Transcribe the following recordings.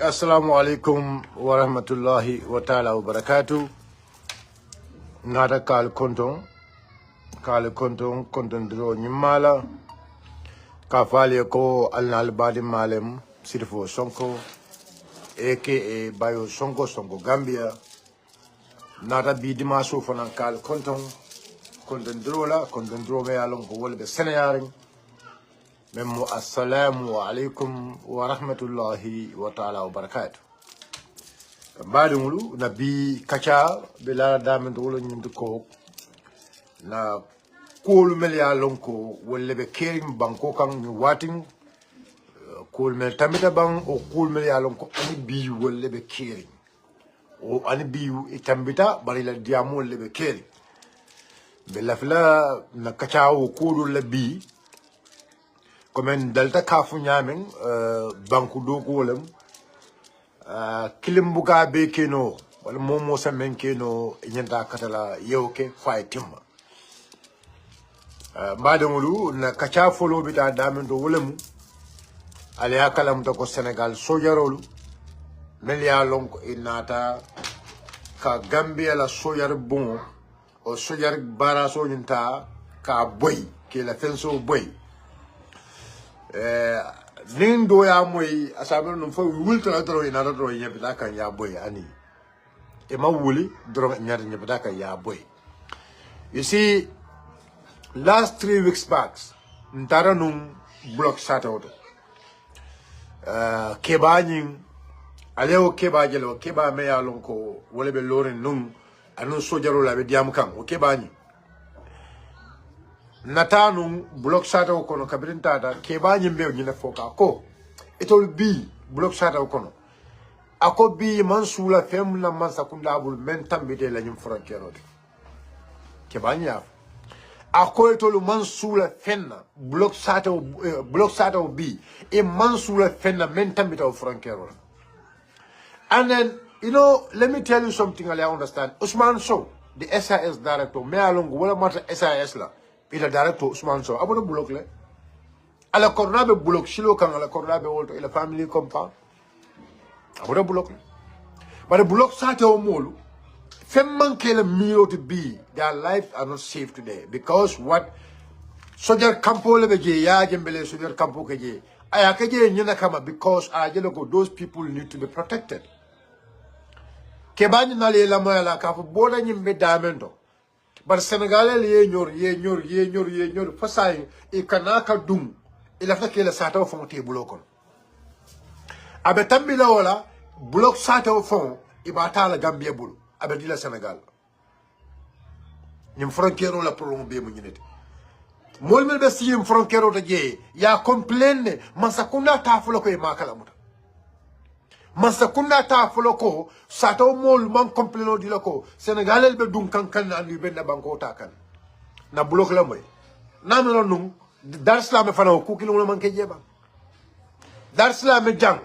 Assalamu alaikum wa rahmatullahi wa ta'ala wa barakatuh. Nada kal konton dro nyimala ka fali ko alnal badi malem sirfo Sonko aka bayo Sonko Gambia. Nada bi dimaso fanan kal konton dro me alon ko wolbe seneyaring Memo assalamu alaikum wa rahmatullahi wa ta'ala wa barakatuh. Badumulu na bi kacha bila damen wolo nyindu ko na kol mel ya lonko wolle be kering banko kan ni watin kol mel tamita bang o kol mel ya lonko ani bi wolle be kering o ani bi itambita bari la diamu wolle be kering bela fla na kacha o kol le bi Komen dalta kafu nyamen banku do golem kilimbuka be keno wala momo sa men keno nyanta katala yewke fay timma mbadamulu na kacha folo bita damen do wolemu ali akalam to ko Senegal sojarolu melia lonko inata ka Gambia la sojar bon o sojar baraso nyanta ka boy ke la fenso boy nin do ya moy asabe no fo wulta dro ina dro nyebita kan ya boy ani e ma wuli dro nyar nyebita kan ya boy. You see, last 3 weeks back ntara num block shut out kebanyin aleo kebajelo keba me ya lonko wole be lorin num anu sojaro la be diam kan o kebanyin Natanu block shata kono kabirinta da keba nyimbe nyina foka ko itol bi block shata kono ako bi mansula fem na mansakunda bul men tambide la nyim frontiero keba nya ako itol mansula fenna block shata bi e mansula fenna men tambide frontiero. And then let me tell you something I understand. Usman Sow, the SIS director, me along wala mata SIS la ila director Usman Sow abono block le ala corona be block shilo kan ala corona be wolto ila family compound abono block le but block sate o molu fem manke le milo to be their lives are not safe today because what soldier campo le beje ya jembele soldier campo keje aya keje nyina kama because those people need to be protected kebani na le la moya ka fo boda nyimbe damendo But Senegal ye nyor fasay e kanaka dum ila fa kele sata fon te blokon abe tambila wala blok sata fon e bata la Gambia bulu abe dila Senegal nim frontiero la prolongé mu ñinete mol mel be siyim frontiero ta je ya complain man sakunda ta fulo ko e makala muta man sakunda ta fulo ko sato mol man complaino di lako Senegal be dum kan andi ben banko ta kan na block la moy na no num Dar Islam fa no ku kilo man ke jeba Dar Islam jang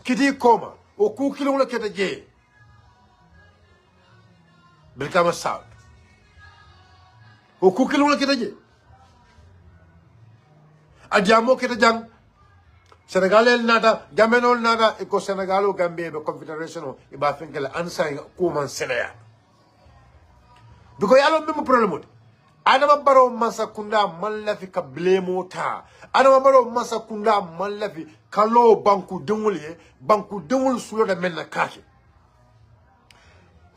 kiti koma o ku kilo la keta je bil kama saud o ku kilo la keta je adiamo keta jang Senegal nada Gamenol nada iko Senegalo Gambia be confederation e ba finkela ansay ko man Senegal biko yalo be mo problème adama baro masakunda mallafi ka blemo ta adama baro masakunda mallafi kalo banku dengul sulo da menna kake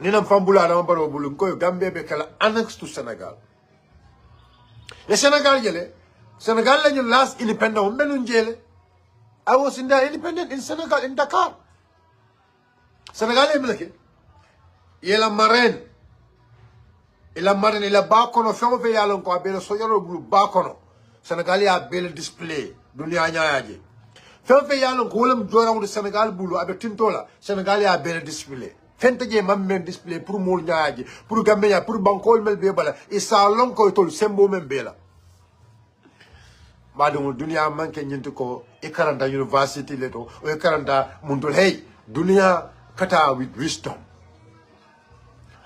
nina fambula adama baro bulu ko Gambia be kala annex to Senegal le Senegal la ñu last independent menu jele I was in the independent in Senegal, in Dakar. Senegal is like ila marraine. Ila bakono fengo fe yalon ko abelo soyoro group bakono. Senegal ya bel display dunia nyaaje. Fengo fe yalon ko wolam joraw de Senegal bulu abe tintola. Senegal ya bel display. Fente je mammen display pour mol nyaaje, pour Gambia, pour bankol mel be bala. E salon ko tol sembo men bela. Madam dunia manke nyinti ko e karanta university leto o e karanta mundul hey dunia kata with wisdom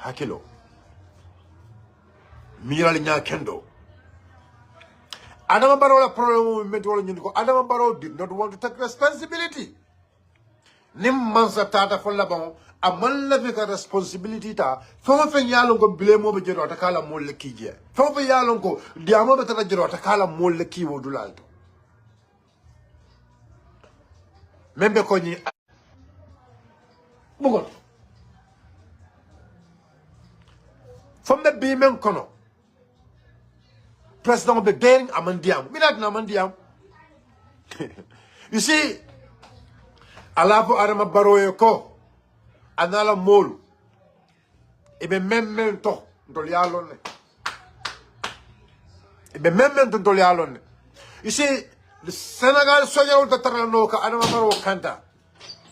hakilo miral nya kendo Adama Barrow la problem met wala nyinti ko Adama Barrow did not want to take responsibility nim mansa tata fo labon amal la ka responsibility ta fo fe yalon ko blemo be jero ta kala mol le kije fo fe yalon ko diamo be ta jero ta kala mol le kiwo dulal membe ko ni bugon from the bemen kono president be daring amandiam minat na amandiam you see alapo arama baroye ko anala molu ibe memmen to ndol yalon ibe memmen to ndol yalon you see the Senegal soñol to tarano ka anama baro kanta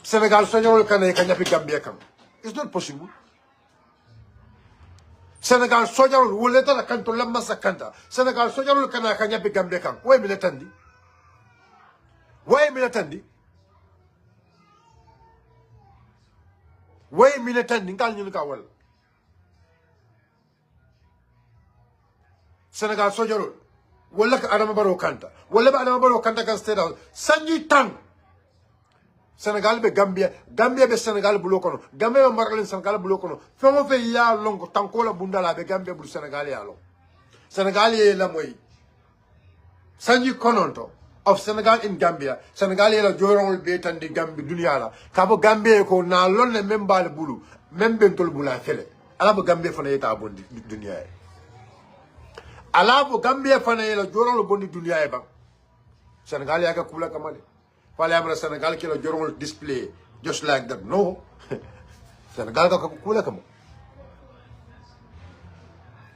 Senegal soñol kan e kanya pi Gambia kam it's not possible Senegal soñol wole ta kanto lamma sakanta Senegal soñol kan kanya pi Gambia kam way mi letandi way mi letandi way mi letandi ngal ñu ka wal Senegal soñol wala ka adama baro kanta wala ba adama baro kanta kan state house sanji tang Senegal be Gambia be Senegal bulo kono Gambia be maralen Senegal bulo kono femo fe ya longo tankola bundala be Gambia bu Senegal ya lo Senegal ye la moy sanji kononto of Senegal in Gambia Senegal ye la jorol be tan di Gambia dunia la kabo Gambia ko na lonne membal bulu membe tol bula fele ala bo Gambia fana yeta bondi dunia alabo Gambia fana yela jorol bondi dunia e ba Senegal ya ka kula kamale wala amra Senegal ki la jorol display just like that no Senegal ka kula kamo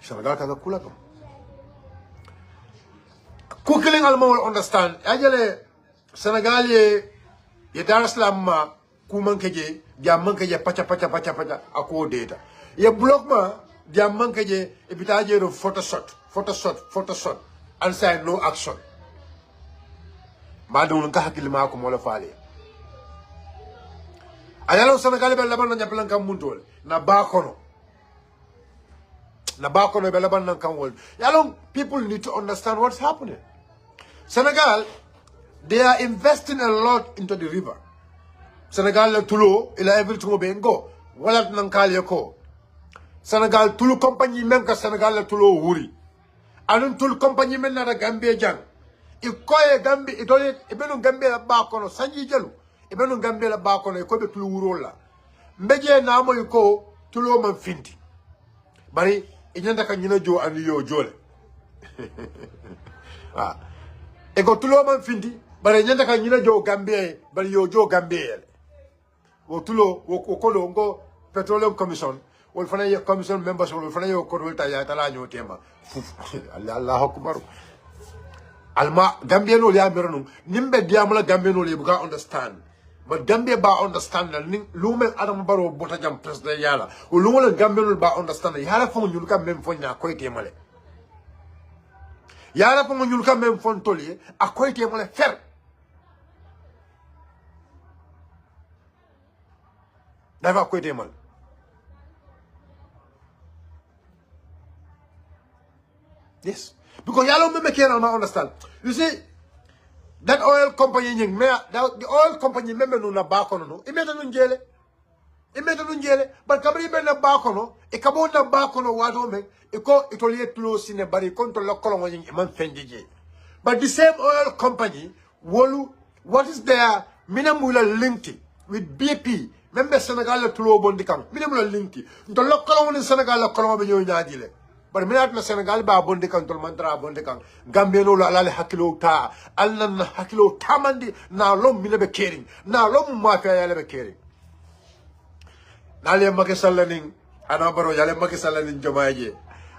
Senegal ka kula kamo ku killing alma will understand ajale Senegal ye Dar es Salaam ma ku mankeje jam mankeje pacha ako data ye block ma jam mankeje e bitaje ro photoshoot and say no action ma dum ka hakil ma ko mo la faale ayalo Senegal be laban na nyaplan kam muntol na ba kono be laban na kam wol yalo people need to understand what's happening Senegal they are investing a lot into the river Senegal la tulo ila everything be go wala nan kale ko Senegal tulu compagnie même ka Senegal la tulo wuri anun tulu compagnie men na Gambia jang ikoye Gambia idole ibenu Gambia la ba kono sanji jelu ibenu Gambia la ba kono ko be tulu wuro la mbeje na mo ko tulo man finti bari inyanda ka nyina jo an yo jole ah e ko tulo man finti bari inyanda ka nyina jo Gambia bari yo jo Gambia wo tulo wo ko ngo petroleum commission wol fana ye commission members wol fana yo ko wolta ya tala ñoo tema Allahu akbar alma Gambia no ya meronu nimbe diamala Gambia no le buka understand but Gambia ba understand na lume adam baro bota jam president yala o lume Gambia no ba understand yala fo ñu ka même fo nya koy temale yala fo ñu ka même fo toli akoy temale fer dafa koy temale yes, because y'all don't make it understand. You see, that oil company, the oil company, member no na bakono no. Imeta no njele, but kabri be na bakono, e kabo na bakono wado me, ito liye tulo sine bari konto lokolo mo ying iman fenjeje. But the same oil company, what is there? Minamula linked with BP. Member Senegal tulo bondi kam. Minamula linked. Nto lokolo mo ni Senegal lokolo mo be nyo nyadile. But minat na Senegal ba bonde kan tol mantra bonde kan Gambia no la ala hakilo ta alnan hakilo tamandi na lom mi lebe kering na lom mafia ya lebe kering na le make sallaning ana baro ya le make sallaning jomaje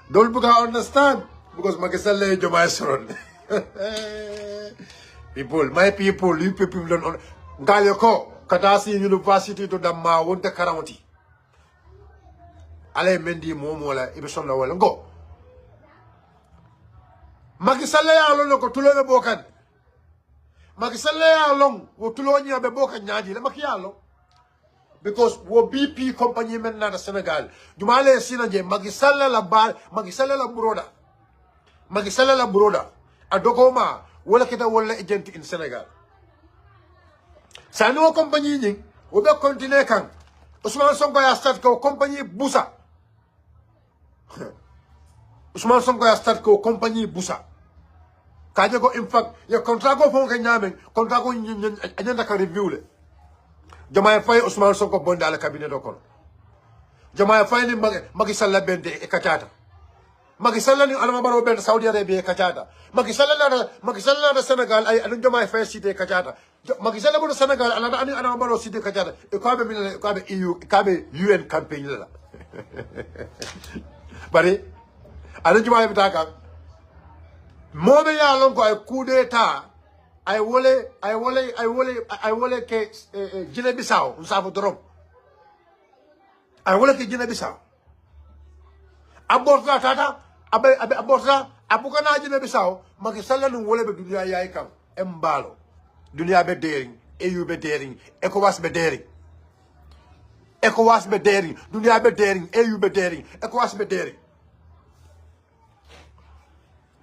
dol buga understand because make salle jomay soron my people you people don't ngale ko katasi university to damma wonte karawti ale mendi momo la ibe sonna wala ngo Macky Sall ya lon ko tulo be bokan Macky Sall ya lon wo tulo nya be bokan nyaadi la Macky ya lon because wo BP company men na Senegal jumale sina je Macky Sall la broda adokoma wala kita wala agent in Senegal sano company ni Obe continue kan. Ousmane Sonko ya start ko compagnie Busa. Ousmane Sonko ya start ko compagnie Busa. Kaje ko in fact ya contrat ko fon ka nyamen contrat ko anyanda ka review le. Jamaay fay Ousmane Sonko bonda la cabinet do kon. Jamaay fay ni Macky Sall bende e kachata. Macky Sall ni alama baro bende Saudi Arabia e kachata. Macky Sall na Senegal ay anu jamaay fay cité kachata. Macky Sall mo Senegal alama baro cité kachata. E ko be min ko be EU ko be UN campaign la. Bari anu jamaay bitaka mobe ya lon ko ay coup d'état ay wole ke Guinée Bissau nsafo dorom ay wole ke Guinée Bissau aborta tata abe aborta abukana Guinée Bissau Macky Sall nu wole be dunia yaay kam embalo dunia be dering EU be dering ECOWAS be dering dunia be dering EU be dering ECOWAS be dering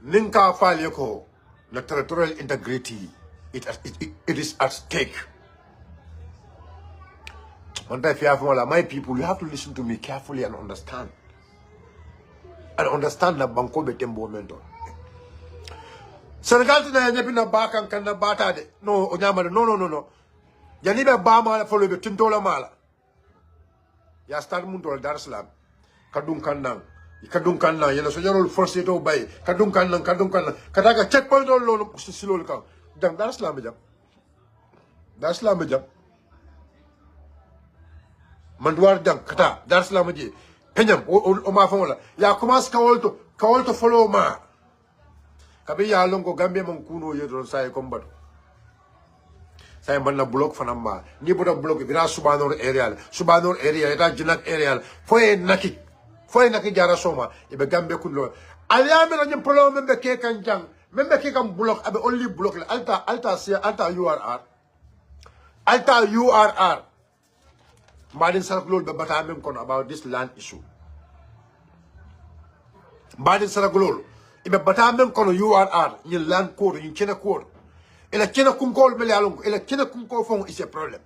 Ninka Falyako, the territorial integrity, it is at stake. My people, you have to listen to me carefully and understand. And understand that Banko Betembo Mento. Senegal tonight, na back and can bata de. No, Onyama, no. Yaniba Bama follow the Tintola Mala. Ya start Muntol Dar es Salaam. Kadung Kandang. Kadungkan na yelo so yorol force to bay kadungkan kataga checkpoint lo silol ka dang Dar es Salaam jam manduar dang kata Dar es Salaam ji penyam o ma famola ya commence kawolto follow ma kabe ya longo Gambia mon kuno yedo say combat say man na block fanamba ni boda block bira subanor area eta jinak area foye nakik Foi na ki jara soma ibe Gambia kunlo aliame na nyem polo membe ke kan jang membe ke kan block abe only block le alta URR Madin Saraglol be bata mem kon about this land issue Madin Saraglol ibe bata mem kon URR ni land code ni chena code ela chena kunkol mele alon ela chena kunko fon is a problem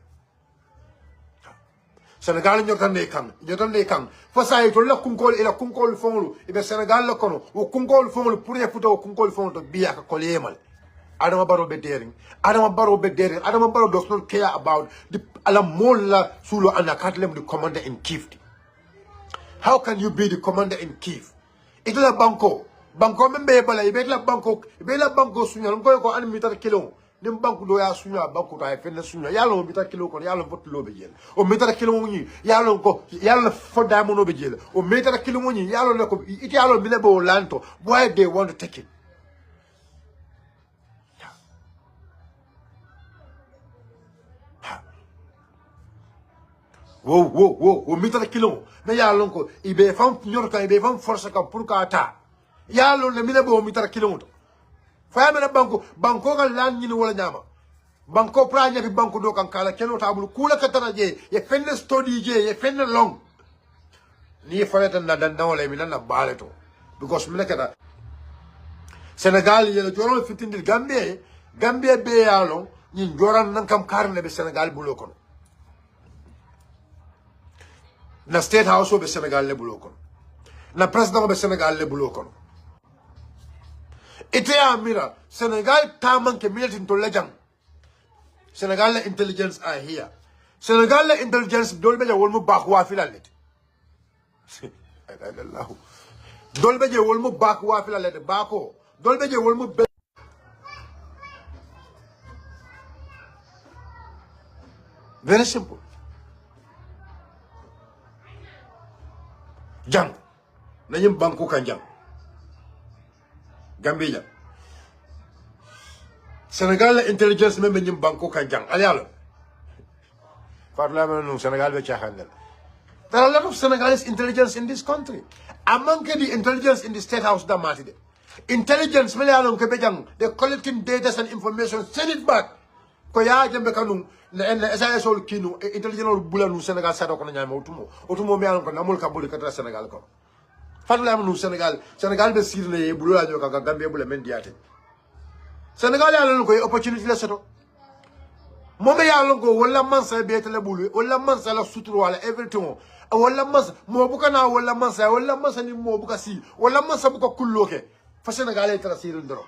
Senegal nyotan ne kan fasa to la kunkol ila kunkol fonlu ibe Senegal la kono o kunkol fonlu pour ya futa o kunkol fonlu to biya ka kolemal Adama Barrow be daring Adama Barrow does not care about the alamola sulo anakatlem the commander in chief. How can you be the commander in chief? Itla banko membe bala ibe la banko sunya ngoy ko an mitar kilo nim banku do ya sunya banku ta fenna sunya yalo mita kilo ko yalo vot lo be jel o mita kilo ni yalo ko yalo foda mo no be jel o mita kilo ni yalo ne ko it yalo bi ne bo lanto why they want to take it wo o mita kilo me yalo ko ibe fam nyor ka ibe fam force ka pour ka ta yalo ne mi ne bo mita kilo Famena banko ga lan ni wala nyama banko pranya bi banko do kan kala keno tabul kula katana je ye fenne study je ye fenne long ni fayata na dan wala mi na baleto because mi nakata Senegal ye joro fitindil Gambia be yalo ni joran nan kam karne be Senegal bulo kon na state house be Senegal le bulo kon na president be Senegal le bulo kon Ite amira Senegal taman ke militin to lejang Senegal la intelligence are here Senegal la intelligence dolbe je wolmu bak wa filalet Allah dolbe je wolmu bak wa filalet bako dolbe je wolmu very simple jang nanyim banku kan jang Gambia Senegal intelligence membe nyim banko kan jang alialo parlement no Senegal be chahandel there are a lot of Senegalese intelligence in this country among the intelligence in the state house da matide intelligence mele alon ke be jang they collecting data and information send it back ko ya jembe kanum na SAS ol kinu intelligence bulanu Senegal sa do ko nyama otumo me alon ko namul ka boli katra Senegal ko Fadla am no Senegal be sirle bulo la joka Gambia bula men diate Senegal ya lon ko opportunity la seto Mome ya longo wala mansa be tele bulu wala mansa la suturu wala everything wala mansa mo buka na wala mansa ni mo buka si wala mansa buka kulloke fa Senegal e tara sirin doro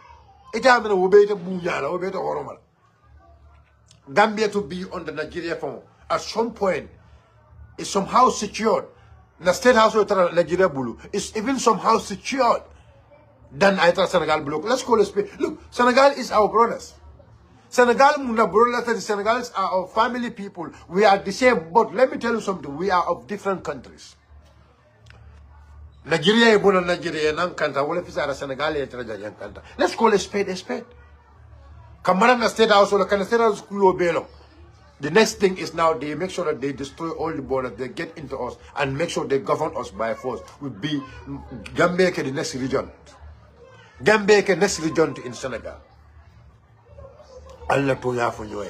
ita amena wo be te bunyala wo be te horomal Gambia to be on the Nigeria phone at some point is somehow secured. The state house of Nigeria bulu is even somehow secured than Aitra Senegal block. Let's call it. Look, Senegal is our brothers. Senegal muna brothers. The Senegalese are our family people. We are the same, but let me tell you something. We are of different countries. Nigeria is born in Nigeria. Nankanta. Wale fisa Senegal is Kanta. Let's call a spade a spade. Kamara na state house or the state house belo. The next thing is now they make sure that they destroy all the borders, they get into us and make sure they govern us by force. Will be Gambia the next region. Gambia the next region in Senegal. Allah to ya for you.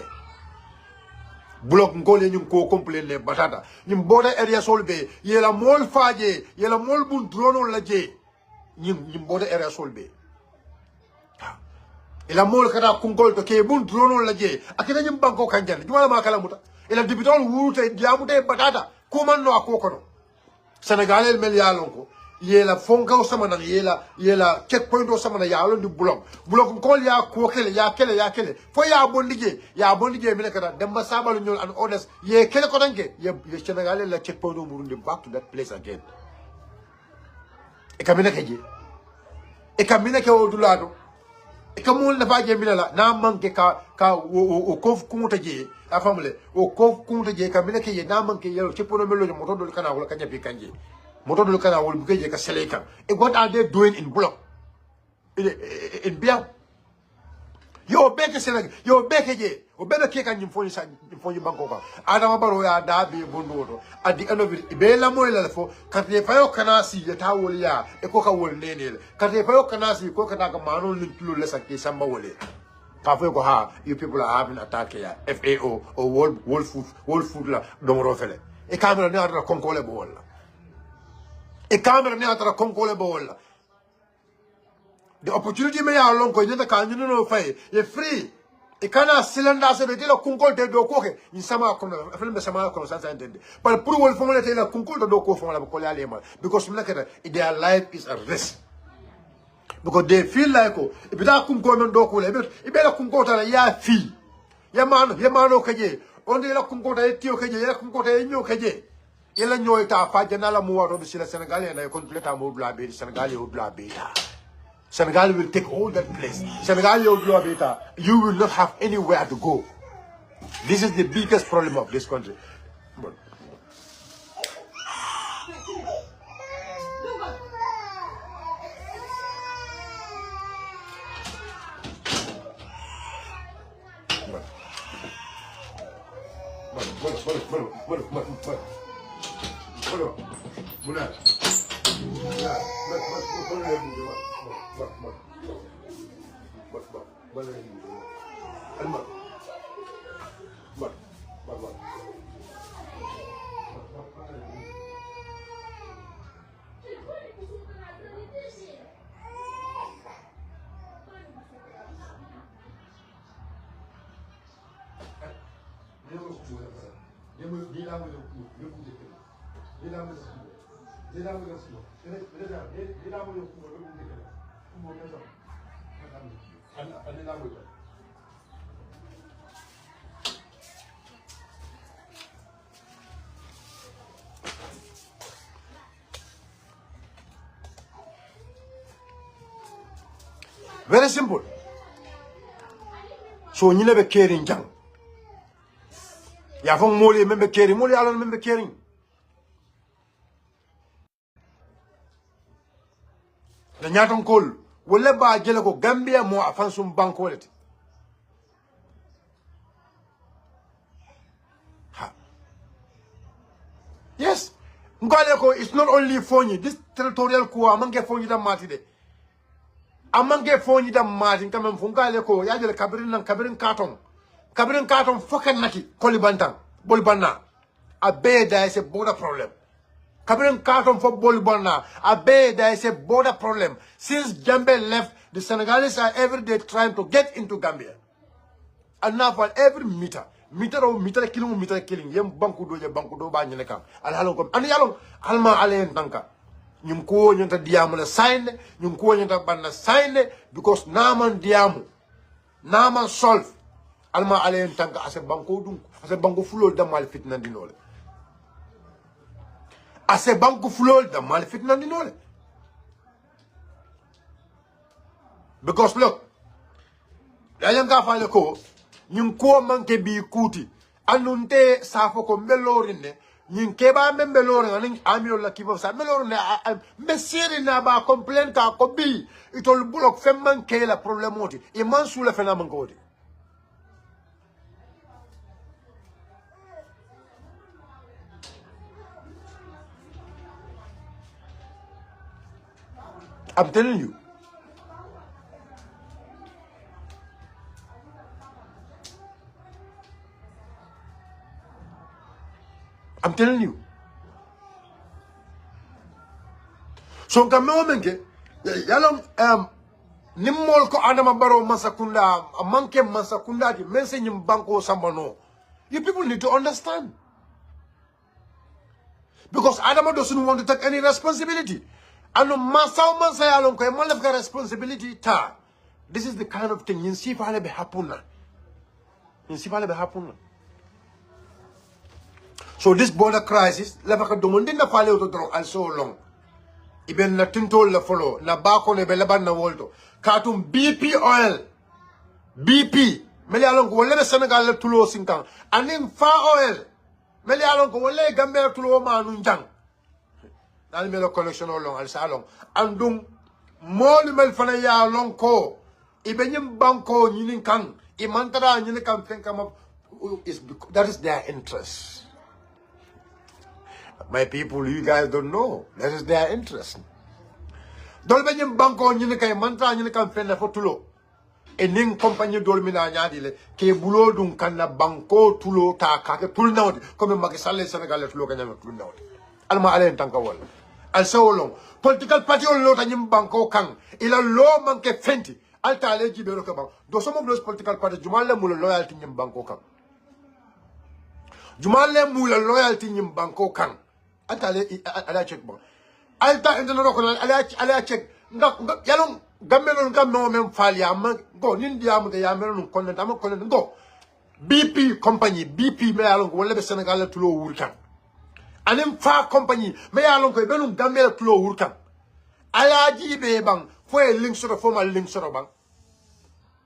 Block ngole nyum ko complain le batata. Nyum border area solbe. Yela mol faje, yela mol bun drono laje. Nyum border area solbe. Ila mol kata kungol to ke bun drono laje akita nyim banko kanjal jumala ma kala muta ila dibitol wurute diamute batata ko man no akoko no Senegal mel yalon ko yela fonka sama na yela checkpoint o sama na yalon di block ko ya ko kele ya kele fo ya bondige mi kata demba sabalu ñol an orders ye kele ko danke ye Senegal la checkpoint o murundi back to that place again e kamina ke o dulado kamul na faje milala na manke ka o kof kunta je afamle o kof kunta je kamina ke na manke yelo ci pono melo moto dol kana wala kanya bi kanje moto dol kana wala bu je ka selekan e what are they doing in block in Biao yo beke Senegal yo beke je o bebe ke kan foni banko ka adama baro ya da be bondoto at the end of it be la moy la fo kate fayo kana si ya ta wol ya e ko ka wol nenel kate fayo kana si ko ka ka manol ni tulo le sakki samba wole ka fo ko ha you people are having attack ya FAO or world food la domoro fele e camera ne atra konkole bo wala e camera ne atra konkole bo wala the opportunity me ya lon ko nyata ka nyino no fay ye free e kana cylinder se be tela kunkol te do ko ke in sama ko no film sama ko sa entende but pour wol fo mo tela kunkol do ko fo la ko le alema because their life is a risk because they feel like oh e bita kunkol non do ko le e be la kunkol ta ya fi ya mano kaje on de la kunkol ta tio kaje ya kunkol ta nyo kaje ila nyo ta fa jana la mo wato bi sila Senegal na complete mo bla be Senegal o bla be Senegal will take all that place. Senegal, you will not have anywhere to go. This is the biggest problem of this country. But very simple. So you never caring jang. Ya fong mole membe caring, mole alon membe caring. Na nyaton kol wala ba jele ko Gambia mo afan sum banko leti. Ha. Yes. Ngale ko it's not only Fonyi, this territorial ko amange Fonyi da mati de. Amange Fonyi da mati kamem fungale ko ya jele kabirin katon fokan naki kolibantang bolibana abe there is a border problem. Kabirin carton for bolibana abe there is a border problem. Since Gambia left, the Senegalese are every day trying to get into Gambia. And now for every meter, mitara killing yem banku do ba nyene kan al halon ko an yalon alma alen tanka nyum ko nyanta diamu la sign nyum ko nyanta banna sign because naman diamu naman solve alma alen tanka ase banko dum ase banko fulol da mal fitna dinole ase banko fulol da mal fitna dinole because look ayam ka fale ko nyum ko manke bi kuti anunte safo ko melorine nyum keba membelore ngani amio la kibo sa melorine mesiri na ba complain ka ko bi itol block fem manke la problème oti e man sula fena manko oti I'm telling you. I'm telling you. So kamomenge yalom nimmol ko adama baro masakunda manke masakunda di mense nyim banko sambano. You people need to understand. Because Adama doesn't want to take any responsibility. And masao masayalon ko emalef ka responsibility ta. This is the kind of thing you see fale be happen na. You see fale be happen na. So this border crisis, leva ka domondin na fale auto drone and so long. Iben na tintol la follow na bako ne be laban na wolto. Katum BP oil. BP. Meli alon ko wala Senegal la tulo singkang. Aning fa oil. Meli alon ko wala Gambia tulo ma nunjang. Nal melo connection long al salon. Andum mol mel fana ya long ko. Ibenyim banko nyinin kan. Imantara nyinin kan fenkam is that is their interest. My people, you guys don't know. That is their interest. Dolbenyim banko nyinin kan mantra nyinin kan fenna fotulo. Ening compagnie dolmina nyadi le ke bulo dun kanna banko tulo ta ka ke tul nawdi comme Macky Sall Sénégal tulo kanyama tul nawdi alma alen tanka wala al sawolong political party on lota nyim banko kan ila lo manke fenti alta ale jibero ka ban do some of those political parties jumalle mul loyalty nyim banko kan jumalle mul loyalty nyim banko kan alta ale ala check bon alta indano ko ala check nga yalong Gambelon gamno mem fali am go nindiam ga yamelon konnet am konnet go BP company BP me alon ko wala be Senegal tulo wurkan anem fa company me alon ko benum Gambel tulo wurkan ala jibe bang fo e link soro fo mal link soro bang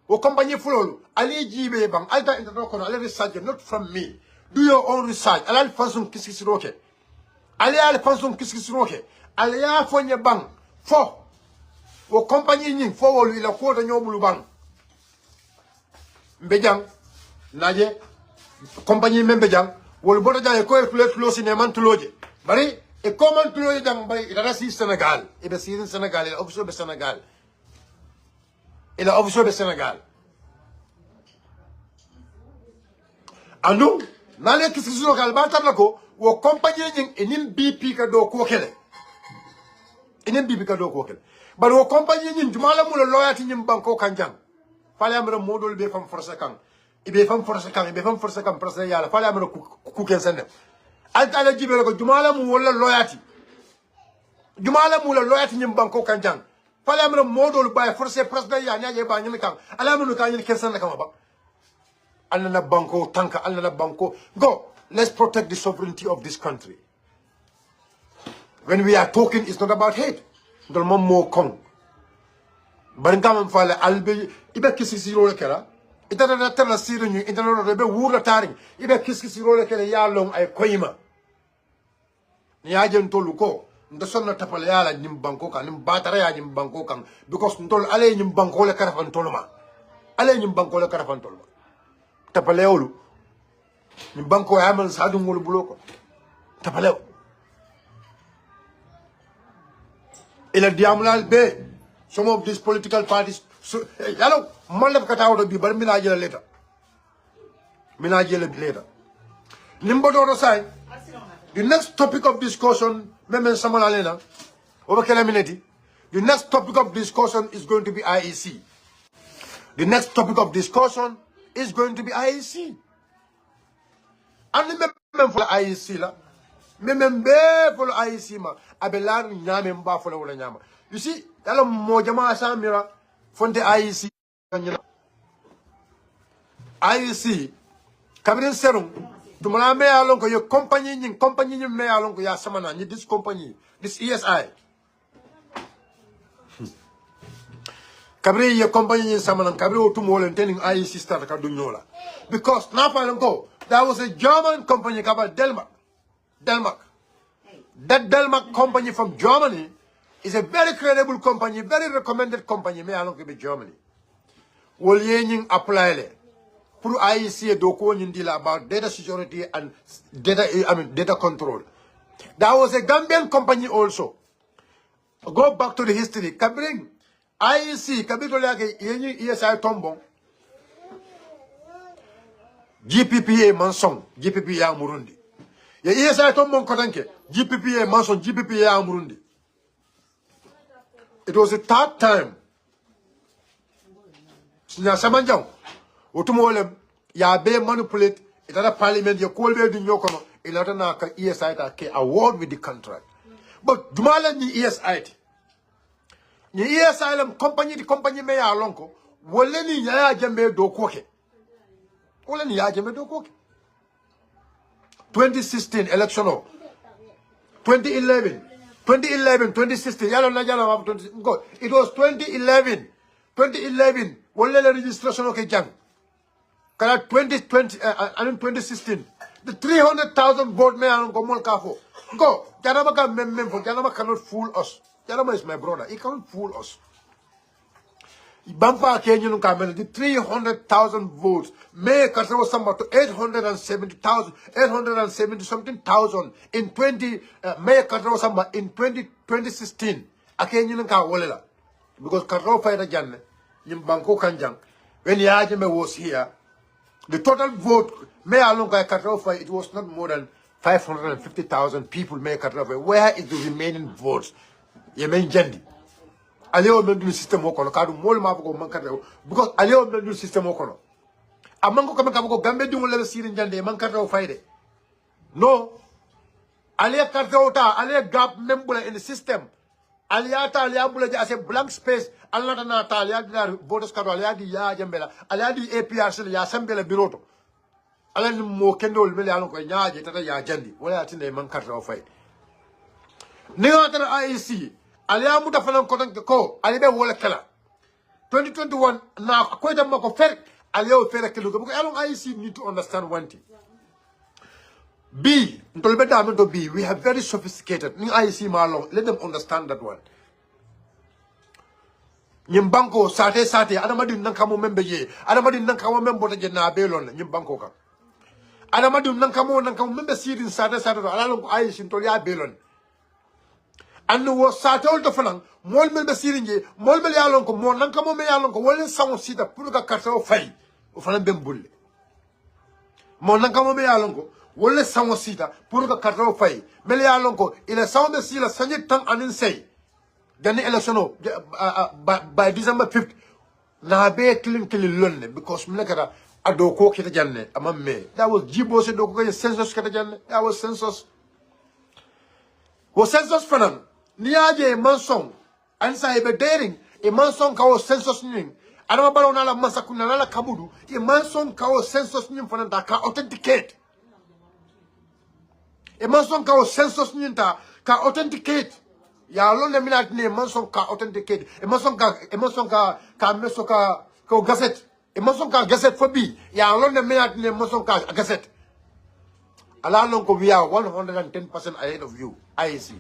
o company fulolu ali jibe bang alta international ala research not from me do your own research ala façon kiski roke ala façon kiski roke ala ya fo nye bang fo o compagnie ñing fo wolu ila ko da ñomulu bang mbejang naje compagnie membe jang wolu bodo jang ko reflet lo cinéma tuloje bari e comment tuloje jang bari ida si Sénégal e be si Sénégal e office be Sénégal e la office be Sénégal anu nale kisi local ba tabla ko wo compagnie ñing enim BP ka do ko kele enim BP ka do ko kele but wo compagnie ñin jumala mu la loyati ñim banko kanjang fale amra modol be fam force kan ibe fam force kan presse yalla fale amra ku ken sene alta la jibere ko jumala mu wala loyati jumala mu la loyati ñim banko kanjang fale amra modol bay force presse yalla ñaje ba ñim kan ala mu ka ñin ken sene kan ba alna banko tanka alna banko go let's protect the sovereignty of this country. When we are talking it's not about hate. Dol mom mo kong baringam fale albe ibe kisi role kala itata na tala siru ñu itana rebe wura taring ibe kisi role kala ya long ay koyima ni ya jen tolu ko ndo sonna tapale yala nim banko kan nim batara ya nim banko kan because ndol ale nim banko le karafan toluma ale nim banko le karafan toluma tapale olu nim banko ya man sadu ngol buloko tapale ila diamulal be some of these political parties so yalo malaf katawo bi bar mina jela later nimbo do say the next topic of discussion memen samana lena over kelamineti the next topic of discussion is going to be IEC. The next topic of discussion is going to be IEC. Ani men for IEC la. Men be for IEC ma. Abelar nyame mba for wala nyama. You see, yalo mo jama samira fonte IEC IEC kabirin serum tumala me alon ko yo company ni me alon ko ya samana ni this company this ESI kabri yo company ni samana kabri o tumo len tening IEC start ka dunyola because na fa ko that was a German company called Denmark. That Denmark company from Germany is a very credible company, very recommended company. Me along with Germany. Will yening apply le. Pour IEC doko nyindila about data security and data control. That was a Gambian company also. Go back to the history. Kabring IEC kabito lake yenyi ESI tombong. GPPA Mansong, GPPA Murundi. Ye ESI tombong kotanke. GPPA Mansong, GPPA Murundi. It was the third time. Sinya samanjang. Utumolem ya be manipulate itara parliament ya kolbe du nyokono ilata na ka ESI ta ke award with the contract. But dumala ni ESI. Ni ESI lam company me ya lonko wole ni ya jembe do koke. Wole ni ya jembe do koke. 2016 election 2011 2016 yalo na jalo God it was 2011 wole le registration okay jang kala 2016 the 300,000 vote me an ko mol kafo go janama ka mem for janama cannot fool us. Janama is my brother, he cannot fool us. Bampa Kenya ka mel the 300,000 votes may control some to 870 something thousand in 20 may control some in 2016 akenya ka wolela because control fighter janne nyim banko kanjang when Yajime was here the total vote may along control fight it was not more than 550,000 people may control fight. Where is the remaining votes? Yemen jendi Aleo mendu system okono kadu mol ma ko mankata because aleo mendu system okono amango kama kabo gambe dungo le sirin jande mankata fayde no ale karta ota ale gap membula in the system aliata aliabula je as a blank space alata na ta aliadi voters kadu aliadi ya jambela aliadi APRC ya sambela biroto alani mo kendol mele alon ko nyaaje tata ya jandi wala atinde mankata fayde ni ngata IEC Alia muta fanan kotan ko alibe wala kala 2021 na ko dem mako fer aliyo fer kelu because along IEC need to understand one thing. B ntolbe da to B we have very sophisticated ni IEC malong let them understand that one. Nyim banko sate adamadi nankamo membe ye adamadi nankamo membo ta na belon nyim banko ka adamadi nankamo membe sirin sate alalong IEC ntol ya belon. And was satelled to Falang, Molmel Basiringe, Molmel Yalonko, Monankamo Yalonko, Wallen Sound Sita, Purga Cartel Fay, of Fanabembul. Monankamo Yalonko, Wallen Sound Sita, Purga Cartel Fay, Melialonko, in a sound of Sila, Sanjit Tang and say, then the election by December 5th, Nabe killing Kililone, because Mnakara, Adoko Kitajane, among me. That was Jibos and Doko, census Katajane, that was census. Was census Fanam. Niaje mansong ansa ebe daring e mansong kawo census ning adama balo nala masakuna nala kabudu e mansong kawo census ning fana da ka authenticate e mansong kawo census ning ta ka authenticate ya londe minat ne mansong ka authenticate e mansong ka meso ka ko gazette e mansong ka gazette fobi ya londe minat ne mansong ka gazette ala lon ko we are 110% ahead of you IEC.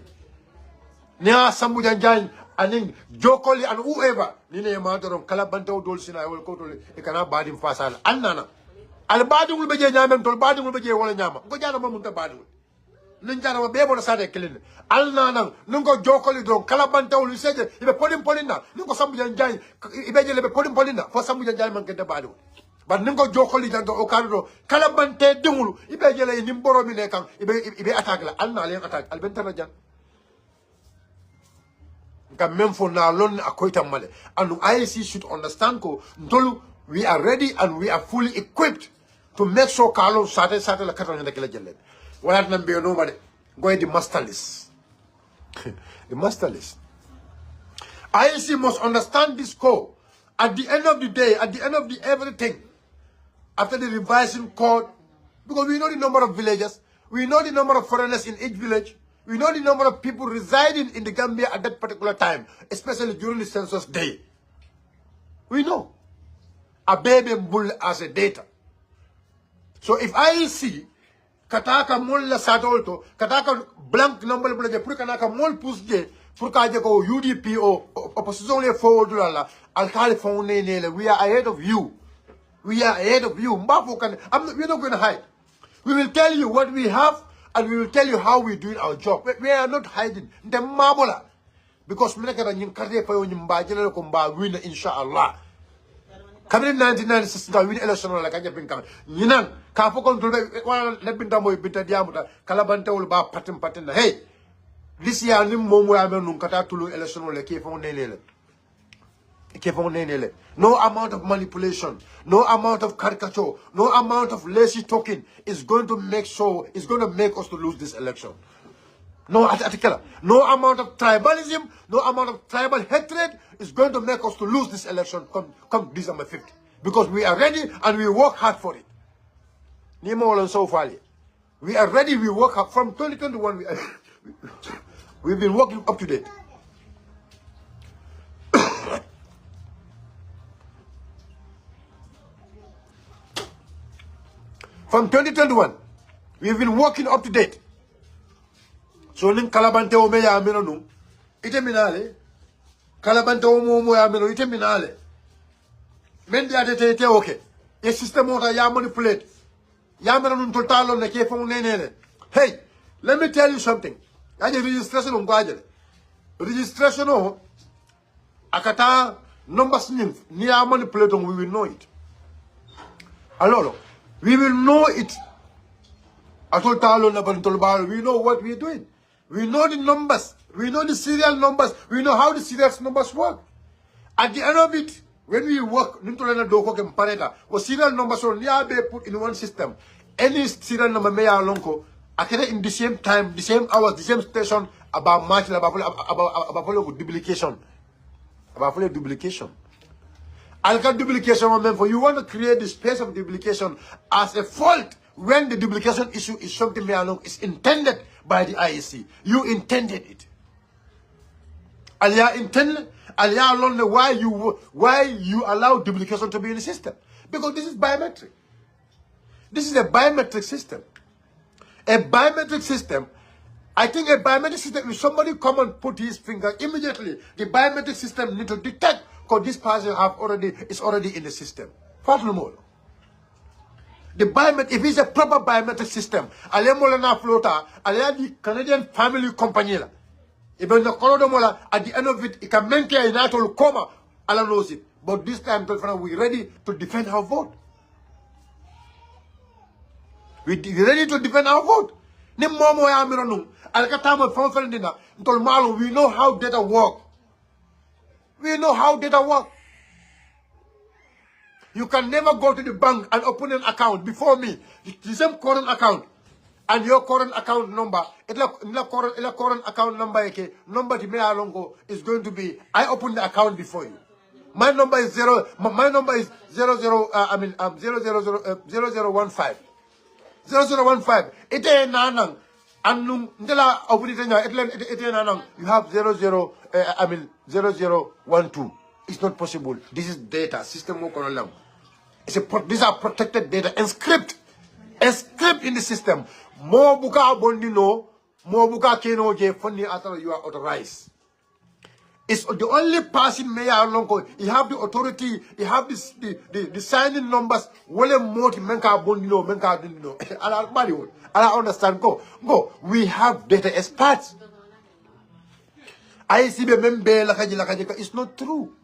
Nia Sambu Janjan and Jokoli and whoever Nina Madaron Calabanto Dulcina will go to the Kana Badim Fasal Anana. Albadi will be Yaman to Badi will be Walanyama. Gojana Mamunta Badu. Ninjana will be able to start a killing. Alnana, Nungo Jokoli Don Calabanto will say if a Polim Polina, Nungo Sambu Janjan, eventually Polim Polina for Sambu Janjan get the Badu. But Nungo Jokoli Janto Okado, Calabante Dumulu, eventually Nimboro Minekam, Ibe attack Alna attack Albentanajan. Même for now alone akoita male and IEC should understand ko we are ready and we are fully equipped to make sure Carlo started la katana de kila jelle. Wala nan be no made go the master list. The master list. IEC must understand this code. At the end of the day, at the end of the everything, after the revising code, because we know the number of villages, we know the number of foreigners in each village, we know the number of people residing in the Gambia at that particular time, especially during the census day. We know. A baby bull as a data. So if IEC, kataka mol la satolto, kataka blank number de pour kanaka mol pousse de pour kaje ko UDP or opposition le forward la alkali phone we are ahead of you. We are ahead of you. We're not going to hide. We will tell you what we have and we will tell you how we're doing our job. We are not hiding. The mabola. Because we win inshallah. Coming in 1996, we win election like I been coming. Yinan, Kapo control, let me tell you, Bita Diamuta, Calabanta will ba patin. Hey, this year, Momo Nunkata to election like Kefon Nele. No amount of manipulation, no amount of caricature, no amount of lazy talking is going to make us to lose this election. No amount of tribalism, no amount of tribal hatred is going to make us to lose this election come December 5th. Because we are ready and we work hard for it. We are ready, we work hard. From 2021, we've been working up to date. From 2021, we've been working up to date. So nin kalabante o me ya meno no ite minale kalabante o mo ya meno ite minale men dia te okay e system ota ya manipulate ya meno nun totalo ne ke fon nenele. Hey, let me tell you something. Aje registration on gwaje registration o akata numbers ni ya manipulate on, we will know it. Alors we will know it. Atoltalo na bantolbalo, we know what we're doing. We know the numbers. We know the serial numbers. We know how the serial numbers work. At the end of it, when we work, what serial numbers are put in one system. Any serial number may alonko, in the same time, the same hours, the same station, about much about duplication. About duplication. Alka duplication, for you want to create the space of duplication as a fault when the duplication issue is something is intended by the IEC. You intended it. Alia intended, Alia alone why you allow duplication to be in the system. Because this is biometric. This is a biometric system. A biometric system, I think a biometric system, if somebody come and put his finger, immediately the biometric system need to detect because this person is already in the system. Furthermore, the biometric, if it's a proper biometric system, Alemolana Flota, the Canadian family company, even the Colodomola, at the end of it, it can maintain a natural coma, Allah knows it. But this time, we're ready to defend our vote. We're ready to defend our vote. We know how data work. We know how data work. You can never go to the bank and open an account before me. The same current account and your current account number. The current account number is going to be. I open the account before you. My number is 0015. 0015. Ite nanang anung ndela open it nanang. You have 0012. It's not possible. This is data. System these are protected data. Encrypt in the system. More buka bondino, more buka keno je funny after you are authorized. It's the only person mayor lonko. You have the authority. You have the signing numbers. Wole moti menka bondino menka bondino. I understand. Go. We have data experts. I see the member lakaji. It's not true.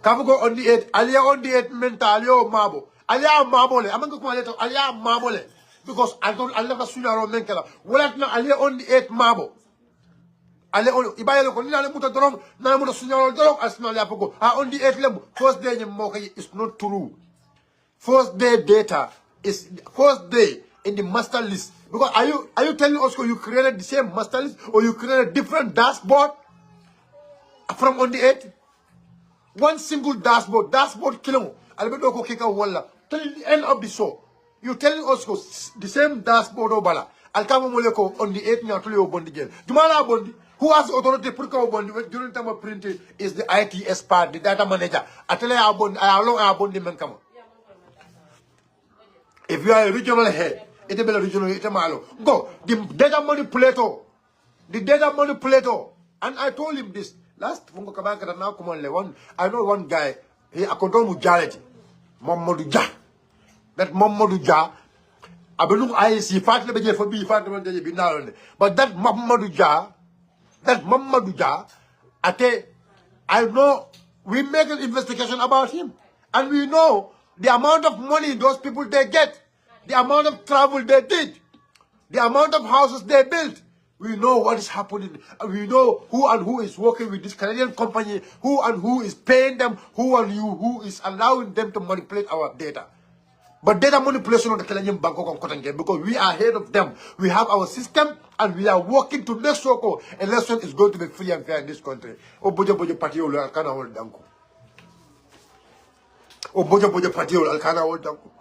Kavugo on the 8, Alia on the 8 mental, Alio Mabo. Alia Mabole, I'm going to call it Alia Mabole. Because I never seen around Menkela. Well, Alia on the 8 Mabo. Alia on Ibaya Conina Mutadrom, Namuda Sunal Dog, as Nalapogo. On the 8 level, first day in Mokai is not true. First day data is first day in the master list. Because are you telling us you created the same master list or you created a different dashboard from on the 8th? One single dashboard kilo. Albedo ko kika walla till the end of the show. You telling us the same dashboard obala. Alkama moleko on the 8th nyatuli obondi gel. Jumala bondi. Who has authority to put during time of printing is the ITS part, the data manager. Atele abondi, along abondi men come. If you are a regional head, it will be a regional head. Go. The data manipulator. And I told him this. Last Fungo Kabaka now come on I know one guy, he according to Jarrett. Mamadou Ja. That Mamadou Ja. I believe I see fat lebje for be fat be now. But that Mamadou Ja, I know we make an investigation about him. And we know the amount of money those people they get, the amount of travel they did, the amount of houses they built. We know what is happening. We know who and who is working with this Canadian company, who and who is paying them, who is allowing them to manipulate our data. But data manipulation of the Canadian Bangkok because we are ahead of them. We have our system and we are working to make sure election is going to be free and fair in this country. Obojo party alkana hold danko. Obojo party alkana hold danko.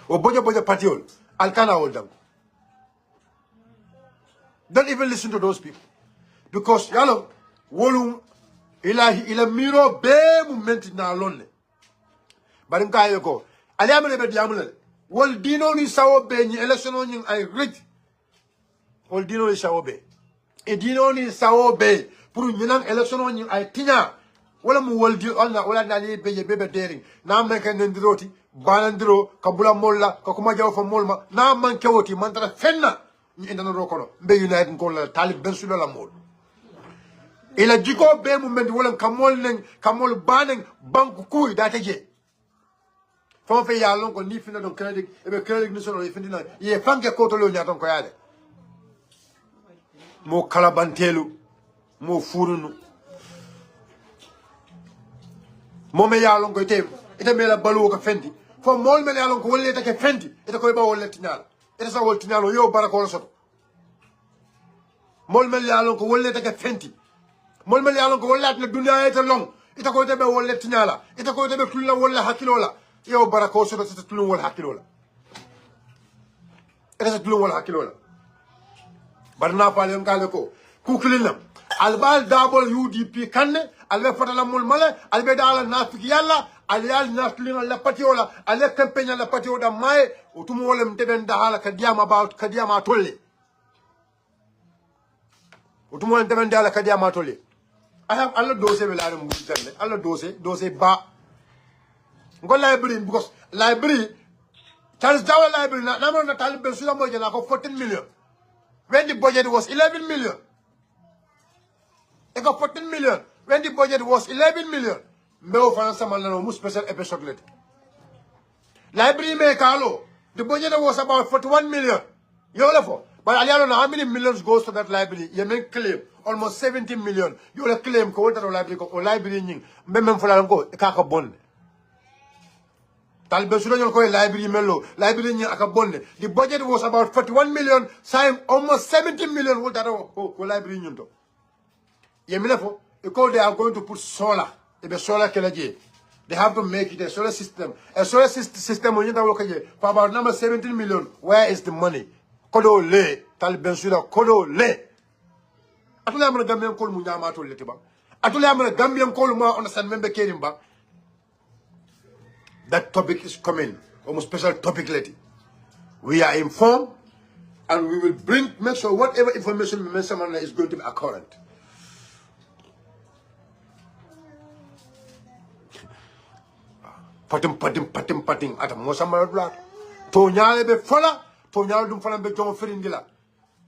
Obojo party alkana hold danko. Don't even listen to those people. Because yalo wolum ila miro be moment na lonne barim kayo ko ali amale be diamule wol dino ni sawo be ni election ni ay rich wol dino ni sawo be e dino ni sawo be pour ñu nan election ni ay tinya wala mu wol di wala dali be be dering na man kan ndiroti balandiro kabula molla ko kuma jaw fa molma na man kewoti man tara fenna ñu indana rokono be united ko la talib ben su la mol ila jiko be moment wala kamol banen banku kuy data je fon fe ya lon ko ni fina don credit e be credit ni solo e findina ye fanke ko to lo nyaton ko yaade mo kalabantelu mo furunu mo me ya lon ko ite me la balu ko fendi fo mol me ya lon ko wolle take fendi ite ko ba wolle tinala ite sa wol tinalo yo barako lo soto mol me ya lon ko wolle take fendi mol mel yalon ko wala na dunya eta long ita ko tebe wolle tinyala ita ko tebe tulla wala hakilola yo barako so ta tulun wala hakilola ita tulun wala hakilola barna pale ngale ko kuklina albal double UDP kanne albe fatala mol male albe dala nafiki yalla aliyal naflina la patiola ale campagne la patioda mai utumo wala mteben dahala kadiyama tolle utumo wala mteben dahala kadiyama tolle I have all the dossier with all the dossier ba. Go library because library Charles Jawa library na Talib Ben Sudan budget na 14 million. When the budget was 11 million. It got 14 million. When the budget was 11 million. Meo Faransa Malano mu special episode late. Library me kalo. The budget was about 41 million. You know but I don't know how many millions goes to that library. You make claim almost 70 million. You will claim ko wonta library ko library nying memem fula ko ka bonde. Talib Sudan ko library mello library nying aka bonde. The budget was about 41 million, sign almost 70 million wonta ko library nying to. Yeminefo because they are going to put solar. Ebe solar kelaje. They have to make it a solar system. A solar system when you for about number 17 million. Where is the money? Kodo le Talib Ben Suda kodo le atule amana Gambian kol mu nyama to leti ba atule amana Gambian kol ma understand membe kerim ba. That topic is coming, almost special topic leti. We are informed and we will make sure whatever information we mention is going to be accurate. Patim atam mo sama dula to nyaale be fola to nyaal dum fana be jomo ferindila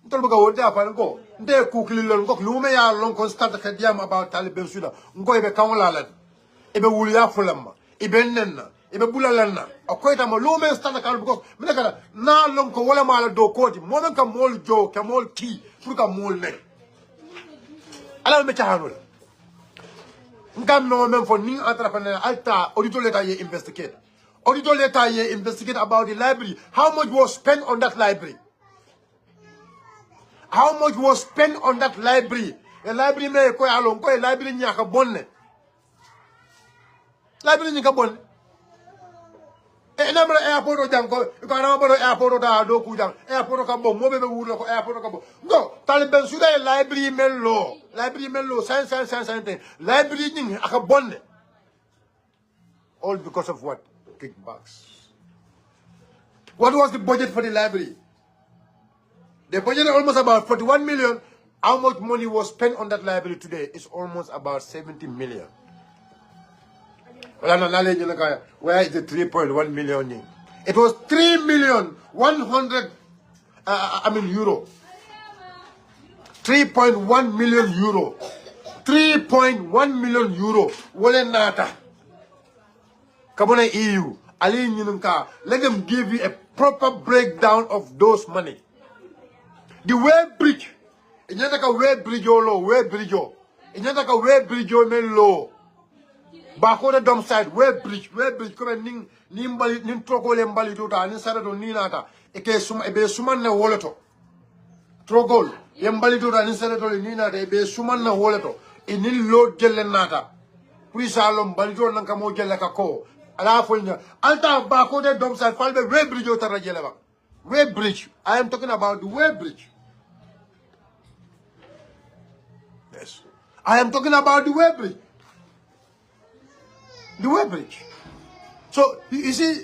ntol buga wonde afan ko nde kukli lon ko lume ya lon constant ka diam about Talib Ben Suda ngoy be kawla lan e be wul ya fulamma e be nenna e be bulalanna o koyta mo lume stand ka ko mena kala na lon ko wala mala do kodi mo men ka mol jo ka mol ki pour ka mol ne ala me tahanul Ngam no men for ning entrepreneur alta auditor letter ye investigate. Auditor letter ye investigate about the library. How much was spent on that library? How much was spent on that library? The library me ko alon ko library nyaka bonne. Library nyaka bonne. E namra airport o jam ko na bodo airport da do ku jam airport ka bo mo be wuro ko airport ka bo no Talib ben suda library mello science library nying aka bonne all because of what? Kickbacks. What was the budget for the library? The budget almost about 41 million. How much money was spent on that library today? It's almost about 70 million. Where is the 3.1 million? It was 3 million 100 euro. 3.1 million euro. 3.1 million euro. Wole nata. Kabona EU. Ali Nyinunka. Let them give you a proper breakdown of those money. The way bridge. Inyataka way bridge low. Way bridge. Inyataka way bridge men low. Bakona dom side way bridge come nin trogo le mbali tota nin sara do ni nata e ke suma e be suman na woloto trogol e mbali tota nin sara do ni nata e be suman na woloto e nin lo gelle nata puis salo mbali do nan ka mo gelle ka ko ala folnya alta bakona dom side falbe way bridge o tara gelle ba way bridge. I am talking about the way bridge. Yes, I am talking about the way bridge. The way bridge. So you see,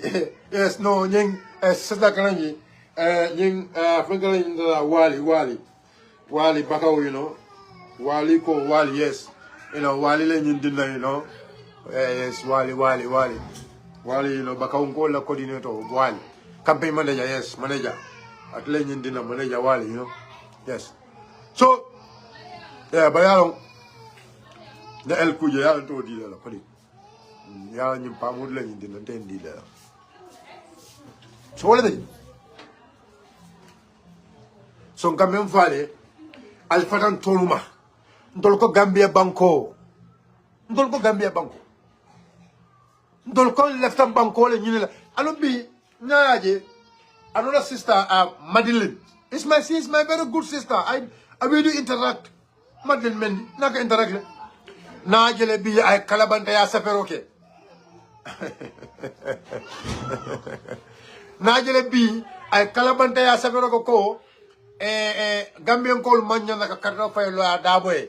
yes, no, ying Sister Kanangi, ying Franklin Wali Bakao, you know, Wali ko Wali, yes, you know, Wali Lenin dinner, you know, yes, Wali, you know, Bakao la coordinator, Wali, campaign manager, yes, manager, at Lenin dinner, manager Wali, you know, yes. So, yeah, but I don't, the El Kuya, I told you, ya nyim pamud la ñi dina tendi la so wala day so ngam fale al fatan toluma ndol ko Gambia banko ndol ko leftam banko le ñi la alo bi ñaaje another sister Madeline is my very good sister. I will do interact Madeline men naka interact le na jele bi ay kalabanta ya saferoke najele bi ay kalabanta ya safero ko Gambian kol manya naka karno fay lo dabo e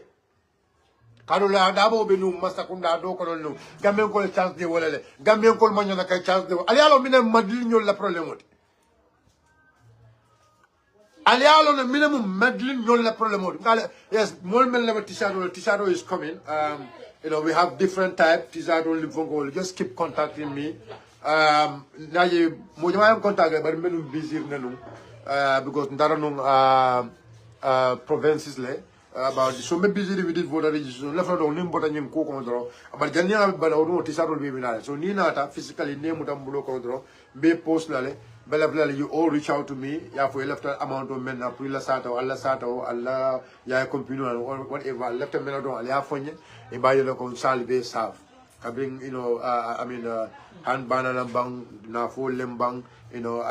kadu la dabo be num masakunda do ko no Gambian kol chance de wala le Gambian kol manya naka chance de ali alo mine madil ñol la problème woti ali alo no minimum madil ñol la problème woti yes mol mel la t-shirt is coming. You know, we have different types. T-shirt only phone. Just keep contacting me. Now you, I am contacted, but I'm busy because ndara nung provinces le about so me busy with this voter registration. Left on nim bota nyim ko kontro. But janya bala odo T-shirt will be binare. So ni nata physically name mutambulo kontro. Be post lale. Bella, you all reach out to me. Yeah, for left amount of men, April Sato, Allah, ya company or whatever. Left a men don't Allah for you. A buy your local salve staff. Cabin, you know, hand banner lembang, na full lembang, you know,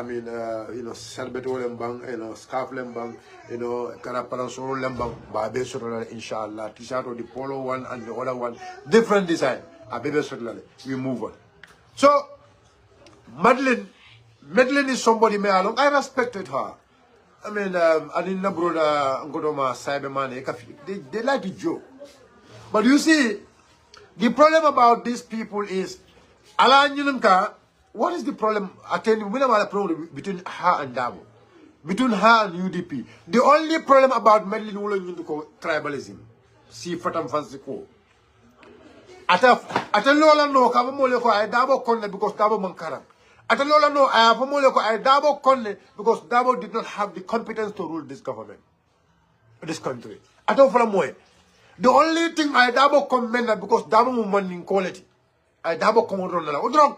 Salbeto lembang, you know, scarf lembang, you know, Caraparasol lembang, Babe Sotola, inshallah. T-shirt or the polo one and the other one, different design. A baby Sotola. We move on. So, Madeline is somebody me along. I respected her. I mean, I didn't know brother Ngodoma Cyberman. They like to joke. But you see, the problem about these people is, what is the problem? We never had a problem between her and Dabo, between her and UDP. The only problem about Madeline Wolo is tribalism. See, Fatam Fansiko. Atalola no kabamole ko ay Dabo konne because Dabo mankara. Atalola no ay famole ko ay Dabo konne because Dabo did not have the competence to rule this government, this country. Atofala the only thing I Dabo commend because Dabo mumman quality. I Dabo commodron na udrong.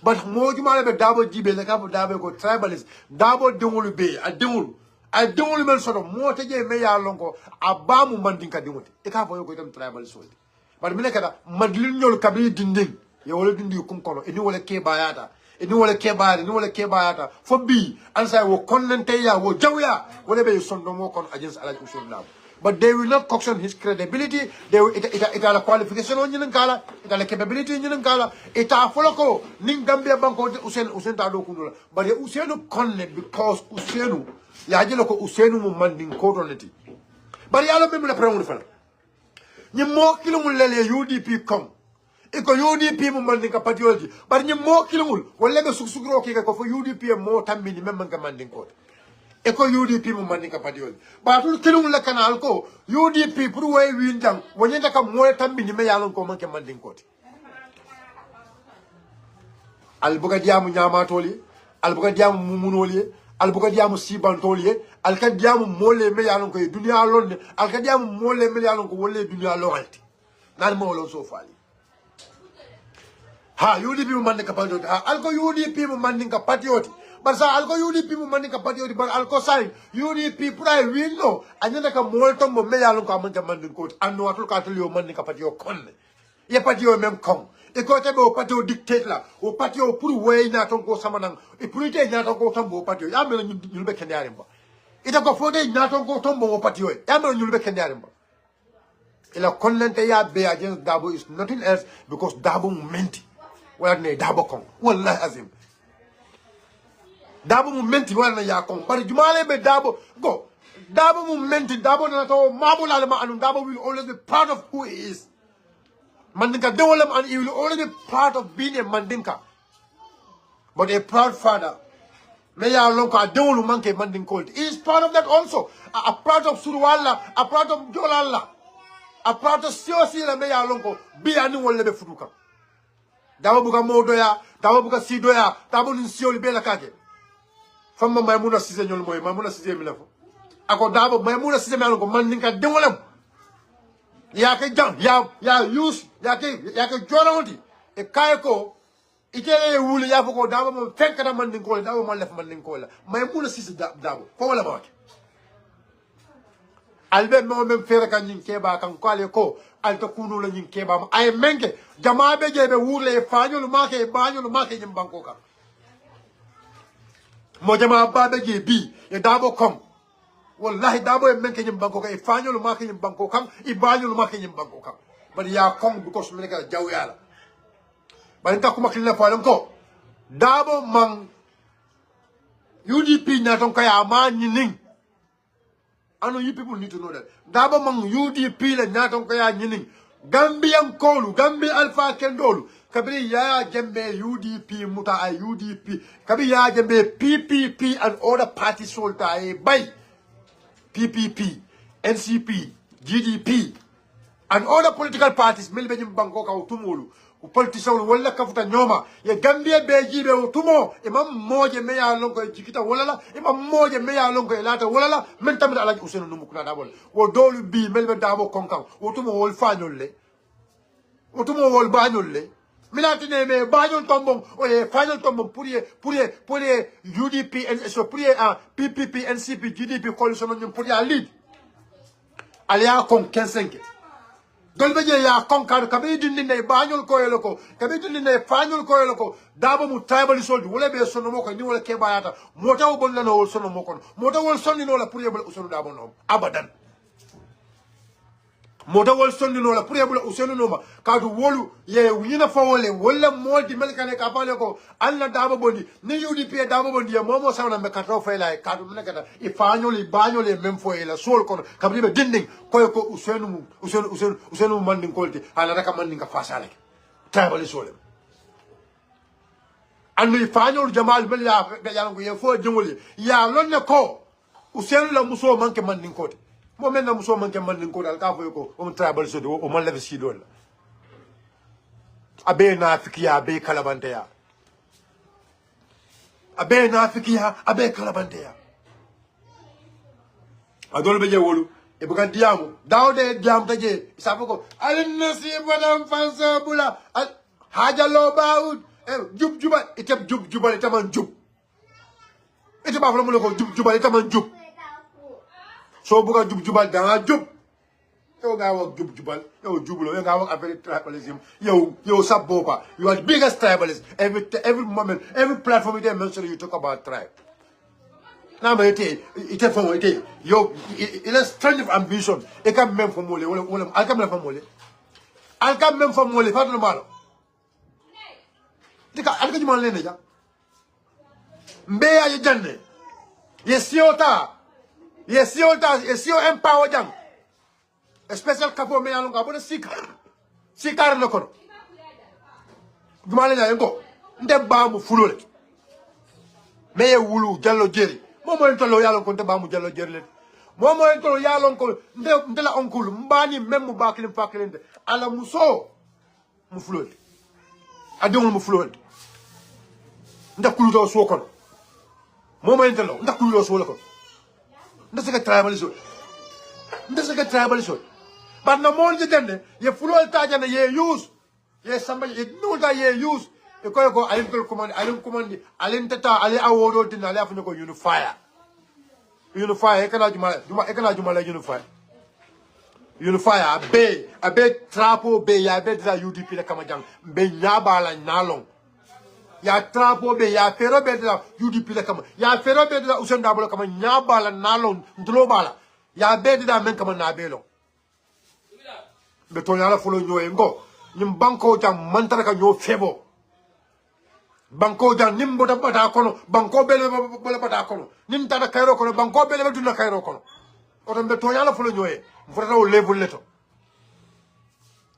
But mojuma be Dabo jibe like Dabo go tribalist. Dabo dungulu be a dungulu. I don't even sort of more to me ya longo abamu mandinka dimuti. Eka for you go them tribalist. bar mine kada madlin nyol kabri dinding ye wala dindi kum kono eni wala ke bayata eni wala ke bayata eni wala ke bayata fo bi ansa wo konnante ya wo jawya wala be sondo mo kon agents ala usul but they will not question his credibility. They will ita qualification on nyin kala ita capability nyin kala ita foloko ning Gambia banko usen ta do kunula but usenu konne because usenu ya jelo ko usenu mo manding ko donati but yalo be mo la premul fal ñi mo kilumul lele UDP kom iko UDP mo manding ka patriote but ñi mo kilumul wala be suksukro ki ko fo UDP mo tammi ni memman ka manding ko eko UDP mo mandinka padiol batul kilum la kanal ko UDP pour way windang wonyenda ka mo tambi ni me yalon ko manke mandin ko al buga diamu nyama toli al buga diamu mumunoli al buga diamu sibantoli al ka diamu mole me yalon ko dunya lon al ka diamu mole me yalon ko wolle dunya lokalti nan mo lon so fali ha UDP mo mandinka padiol ha al ko UDP mo mandinka patrioti barsa alko UDP mo mandinka patrioti bar alko sai UDP pray winno anyana ka molto mo me yalon ko amanta mandin ko anno atul ka tul yo mandinka patio konne ye patio même kon e ko tebe o patio dictate la o patio pour way na ton ko samanan e pour ite na ton ko tombo patio ya me nyulbe kendare mba ita ko fode na ton ko tombo o patio ya me nyulbe kendare mba ila konnante ya be against Dabo is nothing else because Dabo menti wala ne Dabo kon wallahi azim Dabo mu menti wala ya kon bari jumale be Dabo go Dabo mu menti Dabo na to mabula le ma anu Dabo will always be part of who he is Mandinka develop and he will always be part of being a Mandinka but a proud father me ya lonka dewlu manke Mandinka he is part of that also a part of Surwala a part of Jolala a part of Siosi la me ya lonko bi anu wala be fuduka Dabo buka modoya Dabo buka sidoya Dabo ni sioli be la kake Fama Maimuna Sise nyol moy Maimuna Sise milafo ako Dabo Maimuna Sise melo ko Mandinka dewolam ya ke jam ya use ya ke jorawdi e kay ko itele wuli ya ko Dabo mo fekk na Mandinka Dabo mo lef Mandinka la Maimuna Sise Dabo ko wala ba albe mo mem fere kan nyin keba kan ko ale ko alta kunu la nyin keba ay menke jama be je be wurle fañul make bañul make nyim banko ka mo jama babe je bi e Dabo kom wallahi Dabo e menke nyim banko ka e fañul make nyim banko kam e bañul make nyim banko kam but ya kom because me ka jaw yala bari ta kuma kilna falam ko Dabo man UDP na ton ka ya ma nyinin I know you people need to know that. Dabo mang UDP le nyaton ko ya nyinin. Gambian kolu, Gambi Alpha Kendolu. Kabiri ya jembe UDP muta a UDP. Kabiri ya jembe PPP and other parties solta a by PPP, NCP, GDP and other political parties melbe nyim banko ka utumulu. Politician wala kafuta nyoma ye Gambia bejibe utumo imam moje meya lonko jikita wala imam moje meya lonko elata wala men tamit alaji usenu numukuna dabol wo dolu bi melbe Dabo konkan utumo wol fañolle utumo wol bañolle milati ne me bañol tombon o ye fañol tombon pour UDP and so pour PPP NCP GDP coalition nyum pour ya lead alia kon 15 Dolbe je ya konkar kabe dindi ne bañol ko yeloko kabe dindi ne fañol ko yeloko Dabo mu tribal soldi wala be sono moko ni wala ke bayata mota won la no wol sono moko mota wol sonni no la pour yebul usonu Dabo no abadan mota wol sonni no la pour yebul usonu no ma kadu wolu ye wina fa wole wala moldi melkane ka pale ko alla Dabo bondi ni UDP Dabo bondi ya momo sawna me kato fay lay kadu melkata e fañol e bañol e même fo e la sol kono kabri be dinding ko usenu mandin kolti ala raka mandin ka fasale tribal solem anu fañol jamal mel ya yango ye fo jongoli ya lonne ko usenu la muso manke mandin kolti mo men na muso manke mandin kolti al ka fo ko on tribal sodi o man lefe si dol abe na fikiya abe kalabante ya abe na fikiya abe kalabante ya adol be je wolu e bukan diamu dawde diam taje isafoko alin nasiba dam fansa bula haja lo baud jub juba itam jub jubal itam jub ite ba flamu ko jub jubal itam jub so buka jub jubal da jub Yo nga work jubal, yo jubulo, yo nga work a very tribalism. Yo sabopa. You are the biggest tribalist. Every moment, every platform you mention you talk about tribe. Now me it from it. Yo it is strength of ambition. It can men from mole, I come from mole. I come men from mole, pas normal. Dika alka jumal lene ja. Mbeya ye janne. Yesiota empower jang. A special capo me alonga bona sikar no kono. Jumale na ngo nde baamu fulole. Meye wulu jallo jeri. Momo entolo yalon ko nde baamu jallo jeri le. Momo entolo yalon ko nde la onkul mbani même baklim fakilende. Ala muso mu fulole. Adongul mu fulole. Nda kuludo so kono. Momo entolo nda kuludo so le kono. Nda seka tribalism. But no more than ye full tajana ye use. Ye somebody know that ye use. You go I command, Alentata, Ale Awodo din Ale Afno unify. Unify, Ekana Jumala unify. Unify, a bay trapo bay, I bet that UDP the Kamajang, Bay Yabala Nalong. Ya trapo bay, ya ferro bed UDP the Kama, ya ferro bed Usandabla Kama, Yabala Nalong, Drobala, ya bed that men come Nabelo. Betonyala follow nyo engo nim banko jam mantara ka nyo febo banko jam nim bota bata kono banko bele bata kono nim tata kairo kono banko bele duna kairo kono oto betonyala follow nyo e mfota o level leto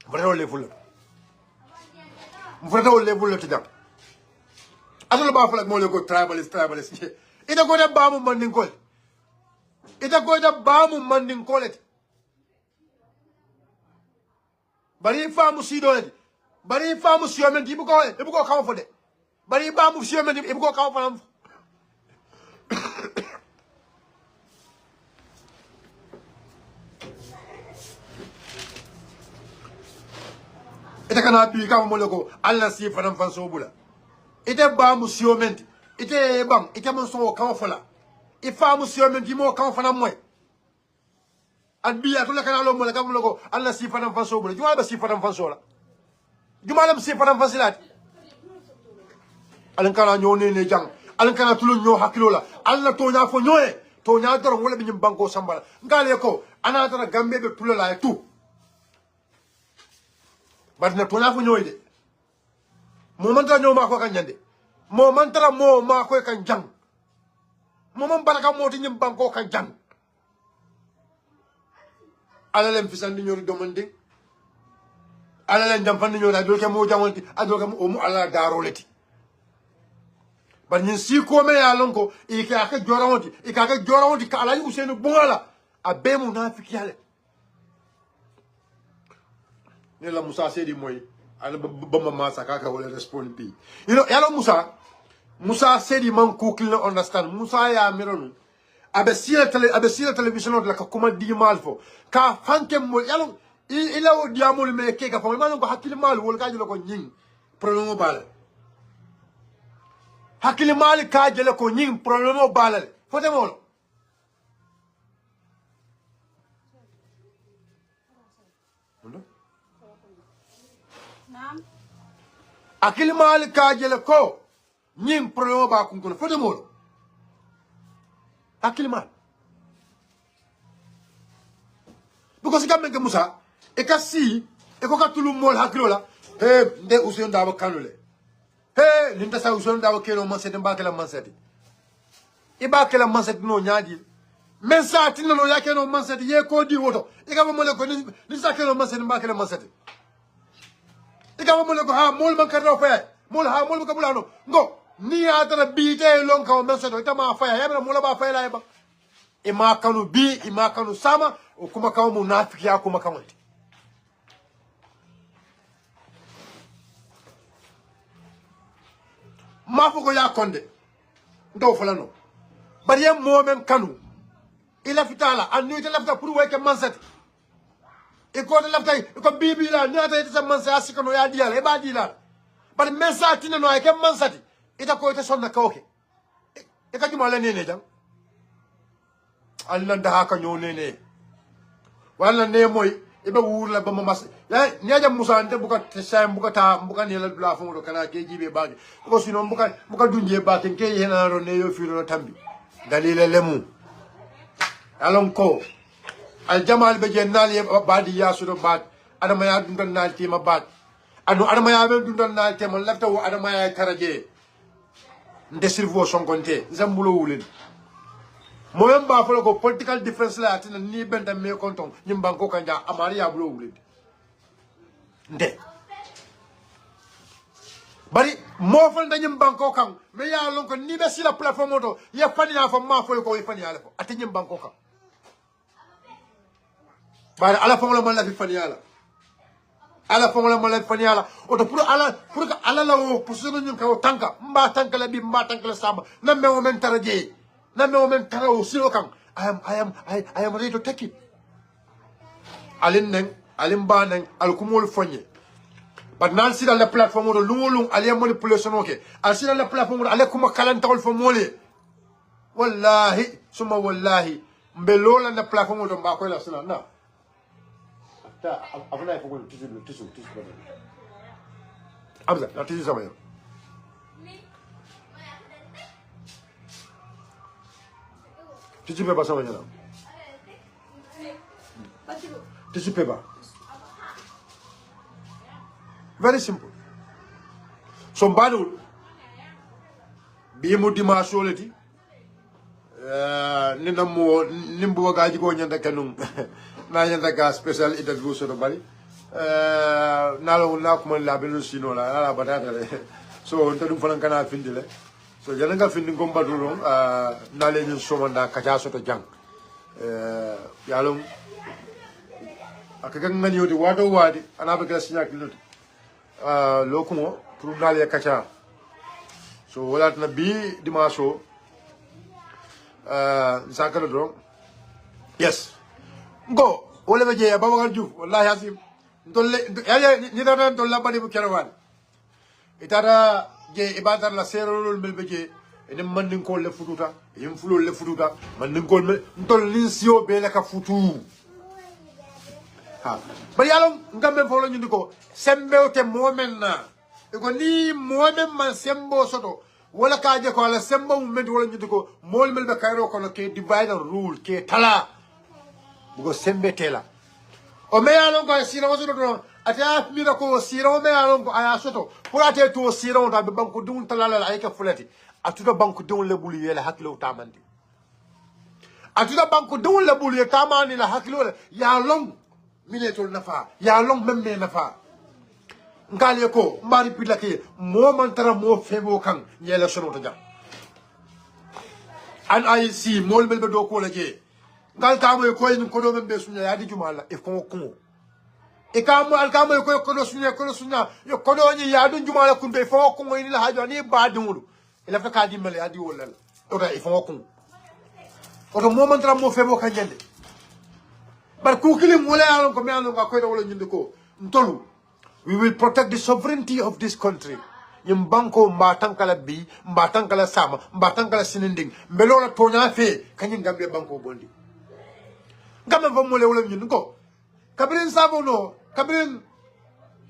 mfota o level leto jam adolo ba fala mo le ko tribalist ida go da baamu mandin kol bari famu sido edi bari famu siyomen di ibuko kawo fode bari bamu siyomen di ibuko kawo fanam ite kana pi kawo moloko alla si fanam fan sobula ite bamu siyomen ite bam ite mon so kawo fala ifamu siyomen di mo kawo fanam moy Adbiya to la kana lo mo la kam logo alla si fanam faso bula juma ba si fanam faso la juma lam si fanam fasilat alan kana ñone ne jang alan kana tulo ño hakilo la alla to nya fo ñoe to nya doro wala bi ñim banko sambala ngale ko ana tara gambe be tulo la tout badna to nya fo ñoy de mo man tara ño ma ko kan ñande mo man tara mo ma ko kan jang mo man baraka moti ñim banko kan jang alalem fisandi ñori domande alalem jamfandi ñori adol ke mo jamonti adol ke mo mu ala daroleti bar ñin si ko me ya lonko e ka jorawonti ka alaji Usainu bungala abe munafiki yale ne la Musa sedi moy ala bamba masa kaka wala respond pi yalo Musa sedi man ko kila understand Musa ya mironu abe sila television la ka kuma di malfo ka fanke mo yalo ila o diamol me ke ka fa man ko hakili mal wol ka jelo ko nying problème bala hakili mal ka jelo ko nying problème bala fote molo hakili mal ka jelo ko nying problème ba kun ko fote molo Akiliman. Because you can make Musa, e ka si, e ko ka tulu mol hakilola, nde Usainu dawo kanule. Linta sa Usainu dawo kelo manseti mbakela manseti. Ibakela manseti no nyadi. Mensa tinno no yake no manseti ye ko di woto. E ka mo le ko ni sa kelo manseti mbakela manseti. E ka mo le ko ha mol man karno fa. Mol ka bulano. Ngo ni atara bite lon ka mensa ita ma faya yabra mula ba faya la ba ima kanu sama o kuma kawo munafiki ya kuma kawante ma fuko ya konde ndo fulano bari yam momen kanu ila fitala annu ita lafta pour wayke mansati e ko de lafta ko bibi la nyata ita mansa asikano ya diala e ba diala bari mensa tinno no ay ke mansati ita ko ita sonna kawke e ka juma la nene jam Allah nda haka nyo nene wala ne moy ibe wurla ba mamas ya niaja musa ante buka tesay buka ne la bla fo do kana ke jibe baage ko sino buka dunje ba ken ke hena ro ne yo firo tambi dalile lemu alon ko al jamal be jennal ye badi yasudo bad adama ya dundal nal tema bad anu adama ya be dundal nal tema lafta wo adama ya taraje nde sirvo sonkonte zambulo wulen moyam ba folo ko political difference la atina ni benda me konton nyim banko kanja amari ya bulo wulen nde bari mo fol da nyim banko kan me ya lon ko ni be sila platform to ya fani ya fa ma folo ko e fani ala ko ati nyim banko kan bari ala fongola man la fi fani ala ala fongola man la fi fani ala oto pour que ala la wo pour sunu nyum ka tanka mba tanka la bi mba tanka la samba nambe o men taraje nambe o men tarawo silo kan I am ready to take it alin ba neng al kumol fonye but nan sida la platform do lungolung ali manipulation oke al sida la platform do ale kuma kalantawol fo mole wallahi summa wallahi mbelola na platform do mba ko la sina na ta afuna ifo ko tisu abza la tisu sama yo tisu pe ba sama nyana tisu pe ba very simple so mbadul bi mu dimasio leti ni namo nimbo gaji ko nyanda kanum na nyanda ga special interview so do bari nalo na ko man la belu sino la ala batata le so nta dum fanan kana findile so jananga findi ngomba dulon na le ñu somanda kaja so to jang yalum akaga ngani yodi wado wadi ana be ga sinya kilot lokumo pour na le kacha so wala na bi dimaso zakara do yes go wala be je Babacar Diouf wallahi asim dolle ya ni da dolla bani bu kerawan itara je ibadar la serolul mel be je ene mandin ko le fututa yim fulol le fututa mandin ko mel dollin sio be la ka futu ha bari yalom ngambe folo ñu ndiko sembewte momenna e ko ni momen man sembo soto wala ka je ko ala sembo mumenti wala ñu ndiko mol mel be kayro ko ke divide and rule ke tala bugo sembetela o me yalon ko sira waso do ata mira ko sira o me yalon ko aya soto pour ate to sira on ta be banku dun talala ay ka fulati atuda banku dun le bulu yela haklo tamandi atuda banku dun le bulu ye tamani la haklo ya long miletol nafa ya long memme nafa ngale ko mbari pilake mo mantara mo febo kan yela sono to jam an I see mol mel be do ko la je ngal ka mo ko ni ko do membe sunya ya di jumala e ko ko e ka mo al ka mo ko do sunya yo ko do ni ya du jumala kun be fo ko ni la hajo ni ba dumulu e la fa ka di mel ya di wolal o da e fo ko o do mo mantara mo febo kan jende bar ku kilim wala alon ko me alon ko do wala ñinde ko ntolu we will protect the sovereignty of this country yim banko mba tankala bi mba tankala sama mba tankala sininding mbelola tonya fe kanyin gambe banko bondi gambe fo mole wala ñinde ko kabrin sabono kabrin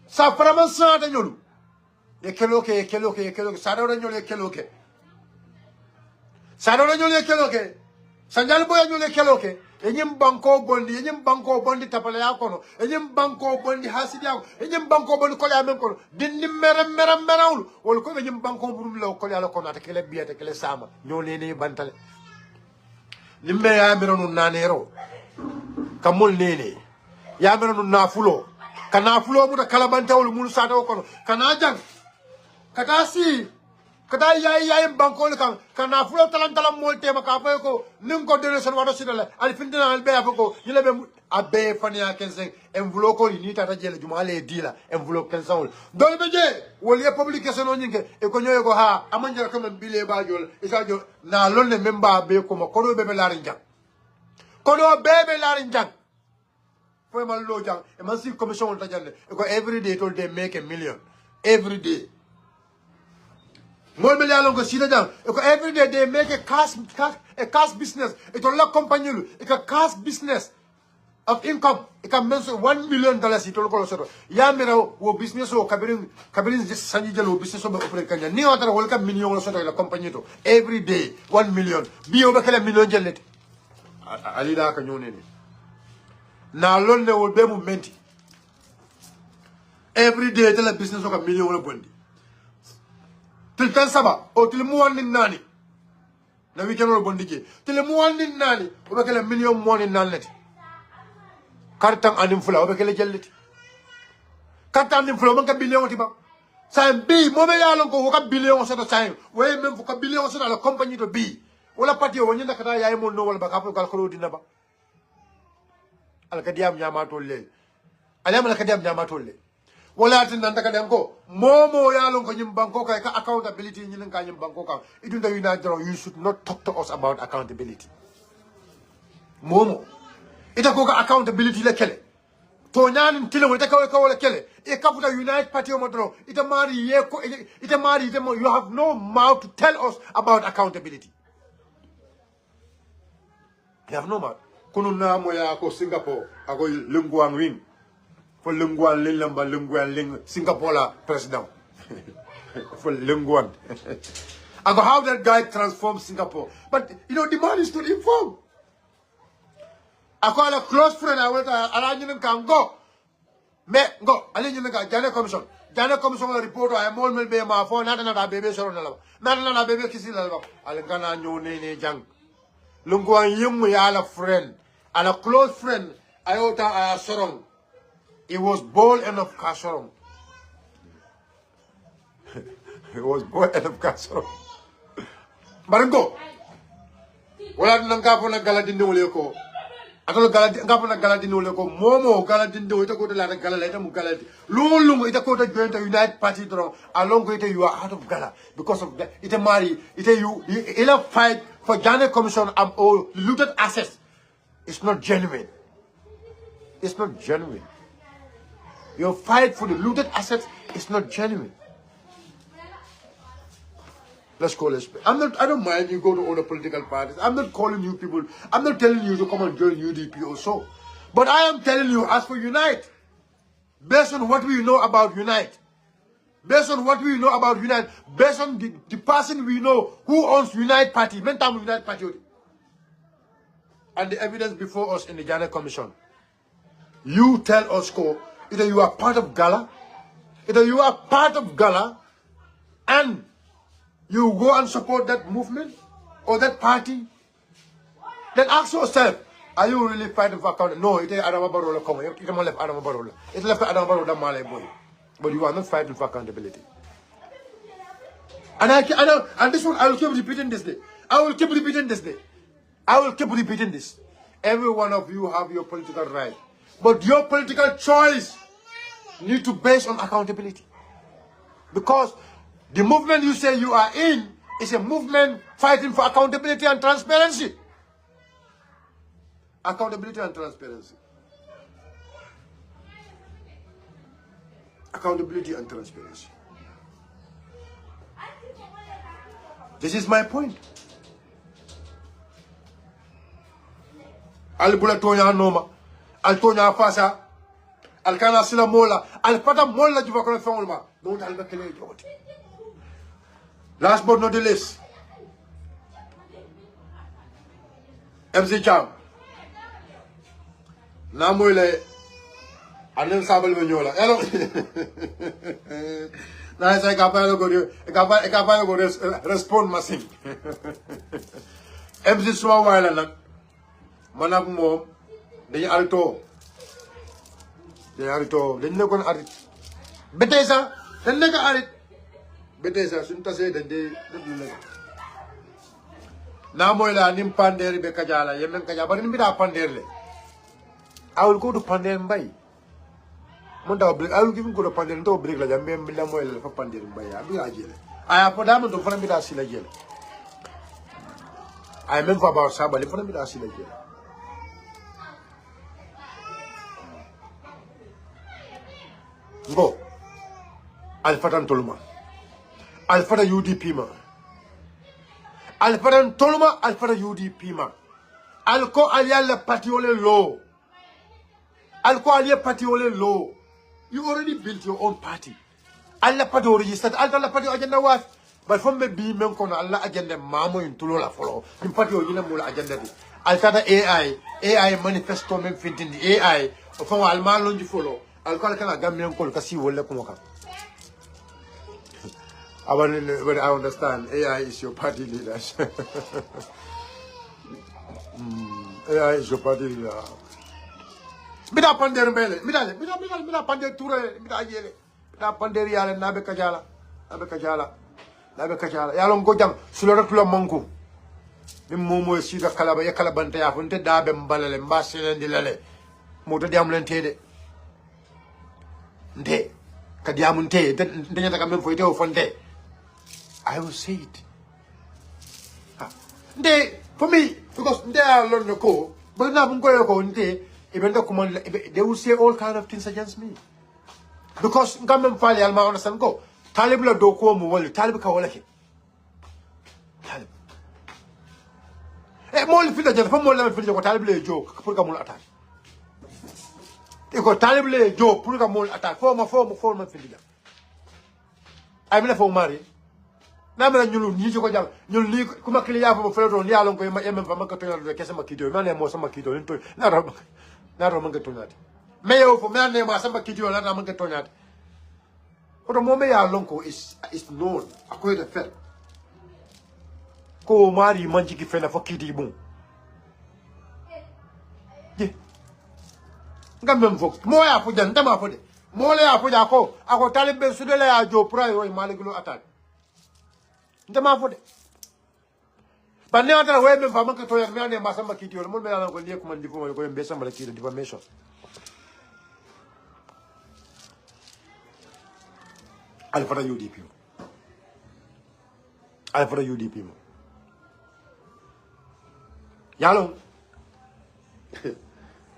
sa framan sa da ñolu e keloke sa da ñolu e keloke sanjal boya ñolu e keloke enyim banko bondi tapala ya kono enyim banko bondi hasidia enyim banko bondi ko ya men kono dinni meram wol ko enyim banko burum law ko ya la kono ta kele biete kele sama ñone ne bantale limbe ya mironu nanero kamol nene ya mironu nafulo kanafulo mu da kalabantawul mun sa taw kono kana jang kata yayi banko kan kana fulo talam molte maka fa ko nim ko donation wado sidale al findina al be afako yile be abbe fania 15 envelope ko ni tata jele jumale dila envelope 15 dole be je wol ye publication on nyinge e ko nyoy ko ha amanja ko men bile ba jol e sa jol na lonne memba be ko ma ko do be larin jang ko do be larin jang fo mal lo jang e man si commission on ta jande e ko every day tol they make a million every day Molbe yalon ko sida jang every day they make a cash business it all la company lu a cash business of income. It can mention $1 million. It will go so. Yamira wo business or kabirin sanjalo business of operate kanya. Ni other welcome million or so la company to every day 1 million. Be over kala million jellet. Alida kanyone. Now alone they will be movement. Every day tell a business of a million or bondi. Till 10 saba or till more than nani. Now we can all bondage. Till more than nani, over a million more in none. Kartang anim fula obe kele jellit kartang anim fula manka billion tiba sayem bi mo be yalon ko ka billion so to sayem way même ko billion so la compagnie to bi wala pati woni ndakata yaay mo no wala ba ka ko dina ba al kadiyam nyama tolle alam al kadiyam nyama tolle wala tin ndaka den ko momo yalon ko nyim banko kay ka accountability nyin ka nyim banko ka idunda you should not talk to us about accountability momo ita ko accountability la kele to nyanin tile ita ko la kele e kafuta United Party o modro ita mari ye ko ita mari you have no mouth to tell us about accountability. You have no mouth. Kunu na mo ya ko Singapore ako lungguan wing for lungguan lamba lungguan ling Singapore la president for lungguan ako how that guy transformed Singapore, but you know the man is to inform. I call a close friend. I went to Alanyan can go. Me go. Alanyan can Jana Commission. Jana Commission report. I am all will be my phone. Not another baby. So no. Not another baby. Kissing level. Alangana no nene jang. Lunguan yum we are a friend and a close friend. Iota Sorong. It was bold enough Kasorong. It was bold enough Kasorong. Barango. Wala nang kapo na galadin wala ko. Atolo galadi ngapona galadi no leko momo galadi ndo ita ko de la galala ita mu galadi lulu ita ko de joint United Party dron along with you are out of gala because of that ita mari ita you ila fight for Ghana Commission or looted assets. It's not genuine. It's not genuine. Your fight for the looted assets is not genuine. Let's call it. I don't mind you go to other political parties. I'm not calling you people. I'm not telling you to come and join UDP or so. But I am telling you, as for Unite, based on what we know about Unite, based on what we know about Unite, based on the person we know who owns Unite Party, mental Unite Party, and the evidence before us in the Ghana Commission, you tell us, either you are part of Gala, and you go and support that movement or that party, then ask yourself, are you really fighting for accountability? No, it is Adama Barola coming. It is left Adama Barola. It left Adama Barola Malay boy. But you are not fighting for accountability. And this one, I will keep repeating this day. I will keep repeating this. Every one of you have your political right. But your political choice need to base on accountability. Because the movement you say you are in is a movement fighting for accountability and transparency. Accountability and transparency. Accountability and transparency. This is my point. Al bula tonya noma, al tonya fasa, al kana sila mola, al pata mola juva kono fengolma. Don't al bakele joti. Last but not the least, MC Cham. Namoyle anen sabal venyola. Hello. Na esa capaz go respond masim. MC Swa wala nak manak mom dañu alto. Dañu nekon arit. Betesa dañ nek arit. Betesa sun tassé dañ dé def na moy la nim panderi be kajala yemen kajaba ni bida panderle. I will go to Pandem Bay. I will give him go to Pandem to break like a member for Pandem Bay. I have put them to front with us. I meant for about Sabbath in front of us. Go. Alfatan Tolma. Alfata UDP man. Alfatan Tolma, Alfata UDP man. Alco Alial Patiole Low. Alqualia party ole low. You already built your own party. Allah party registered. Allah party agenda was. But from the B men kono Allah agenda mamo in tulola follow. In party ogina mula agenda di. Alkada AI manifesto men fintin di AI. From Alman lonji follow. Alquala kana Gambian kol kasi wole kumoka. I understand. AI is your party leader. AI is your party leader. Mida pander mbele, mida pander ture, mida yele, mida pander yale nabe kajala. Yalong gojang sulora tula mangu. Mimomo sida kalaba ya kalabante ya funte dabe mbalale mbasile ndilale. Moto diam lentede. Nde kadiamu nte, ndenya taka memfo ite ofonde. I will say it. For me, because they are learning the code, but now I'm going to go in there, even they will say all kind of things against me. Because government file Alma understand go. Talib la do ko mu wali Talib ka wala ki. Talib. Mo le fita jere fa mo le fita ko Talib le jo pour ka mo attaque. E ko Talib le jo pour ka mo attaque. Fo ma fita. Ay mi la fo mari. Namela nyulu nyiji ko jam nyulu li kuma kili ya fo felo li alon ko yemem fa maka tonya do kesa makido mane mo sama kido nto na ro manga tonya me yo fo mane ma sama kido na manga tonya oto mo me ya lon ko is known akoy de fer ko mari manji ki fena fo kidi bon ye ngam fo mo ya fo jan dama fo de mo le ya fo ja ko ako Talib ben sudele ya jo pra yo maliglo attaque ndama fode banne ata we me fama ka to yer me ane masamba kiti yo mo me ala ko liye ko man difo ko mbesa mala kiti defamation al fara UDP mo yalo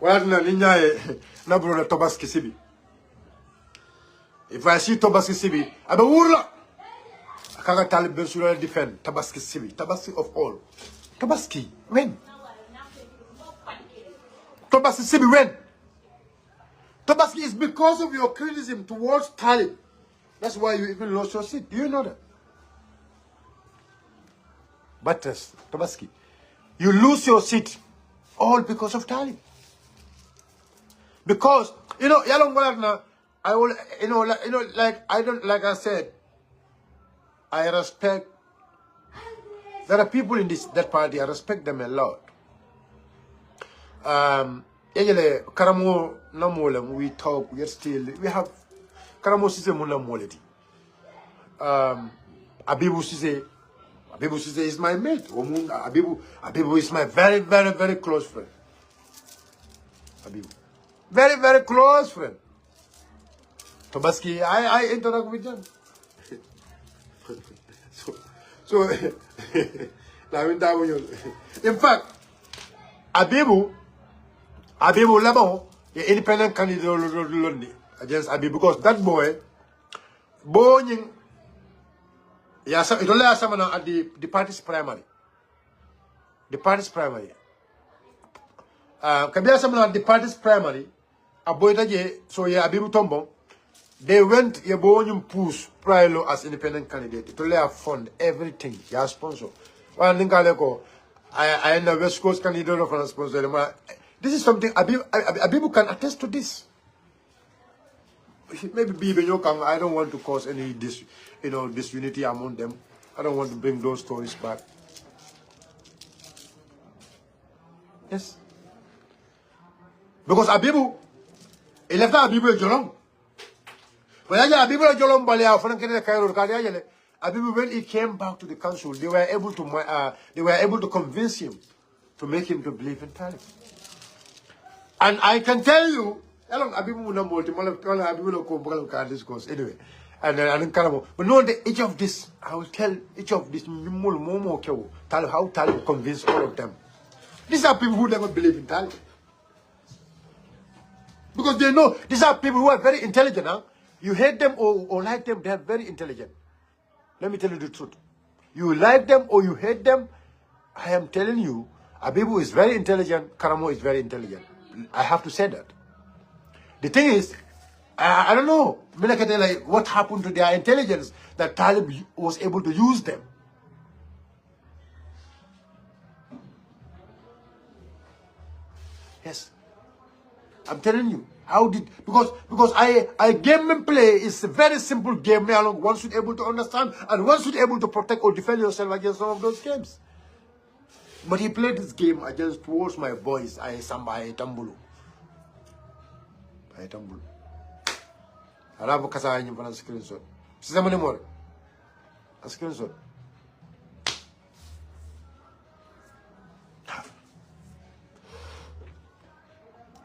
wala ni nyae na bro na Tobaski sibi if I see Tobaski sibi abe wurla Kaga Talib Ben Sula defend Tabaski Sibi, Tabaski of all. Tabaski, when? Tabaski Sibi, when? Tabaski is because of your criticism towards Talib. That's why you even lost your seat. Do you know that? But Tabaski, you lose your seat all because of Talib. Because, Yalong Walatna, I will, like I said, I respect. There are people in that party. I respect them a lot. Karamo namolem. We talk. We have Karamo sise muna moleti. Abibu sise is my mate. Abibu is my very, very, very close friend. Abibu, very, very close friend. Tobaski, I interact with them. So in fact, Abibu Labo, the independent candidate against Abibu, because that boy, it only has someone at the party's primary. The party's primary. Kabia someone at the party's primary, a boy so Abibu Tombo. They went Yabonyum push Prilo as independent candidate to lay fund everything. Yeah, sponsor. Well, I am the West Coast candidate of a sponsor. This is something Abibu can attest to this. Maybe Bibi I don't want to cause any disunity among them. I don't want to bring those stories back. Yes. Because Abibu, he left Abibu Jolong. When he came back to the council, they were able to convince him to make him to believe in Talib. And I can tell you, anyway, but no, each of this, I will tell each of this how Talib convinced all of them. These are people who never believe in Talib. Because they know these are people who are very intelligent, huh? You hate them or like them, they are very intelligent. Let me tell you the truth. You like them or you hate them, I am telling you, Abibu is very intelligent, Karamo is very intelligent. I have to say that. The thing is, I don't know, like, what happened to their intelligence that Talib was able to use them. Yes. I'm telling you. How did, because I game and play is a very simple game. One should able to understand and one should able to protect or defend yourself against some of those games. But he played this game against towards my boys. I Tambulu. I Tambulu. I have a casa in a screenshot. Somebody more. A screenshot.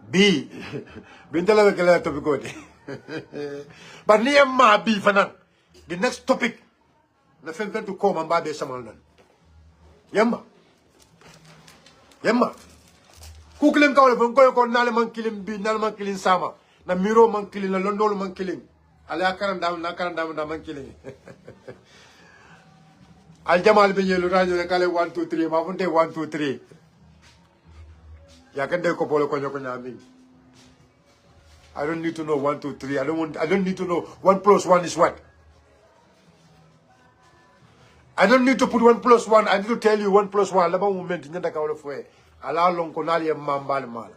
B. Bintala kala topic ko di. But niya ma B fanan. The next topic na fen to come and babe samal nan. Yamma. Yamma. Kukilim ka wala ko nale man kilim B nale man kilin sama. Na miro man kilin na londolo man kilin. Ala karam dam na man kilin. Al jamal be yelu radio ne kale 1 2 3 ma funte 1 2 3. I don't need to know 1 2 3. I don't need to know 1 plus 1 is what. I don't need to put 1 plus 1. I need to tell you 1 plus 1. Laba moment nyanda ka wala fwe. Ala long konali mambal mal.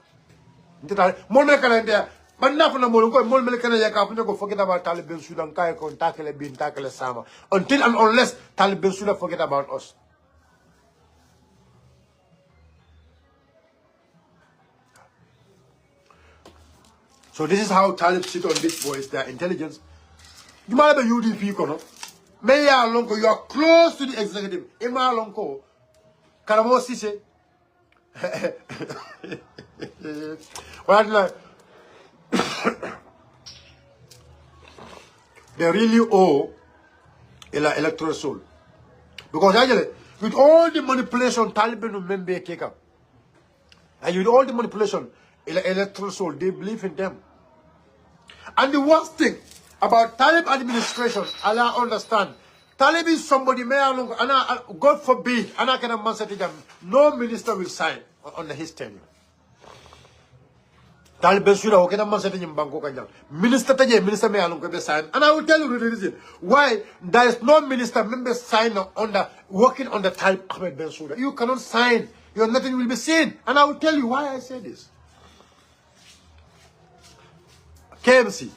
Ntita mon me kana ndia. Banna funa mo ko mon me kana ya ka funa ko forget about Talib Ben Sudan kai ko takele bin takele sama. Until and unless Talib Ben Sudan forget about us. So this is how Talib sit on these boys, their intelligence. You might have a UDP, kono. May you are close to the executive. Ima Lonko, Karamo Sise. They really owe electoral soul. Because actually, with all the manipulation, Taliban will member Keka. And with all the manipulation, electoral soul, they believe in them. And the worst thing about Talib administration, Allah understand. Talib is somebody, God forbid, no minister will sign on his tenure. Talib minister may sign. And I will tell you the reason why there is no minister member sign working on the Talib Ahmed Bensouda. You cannot sign. Your nothing will be seen. And I will tell you why I say this. KMC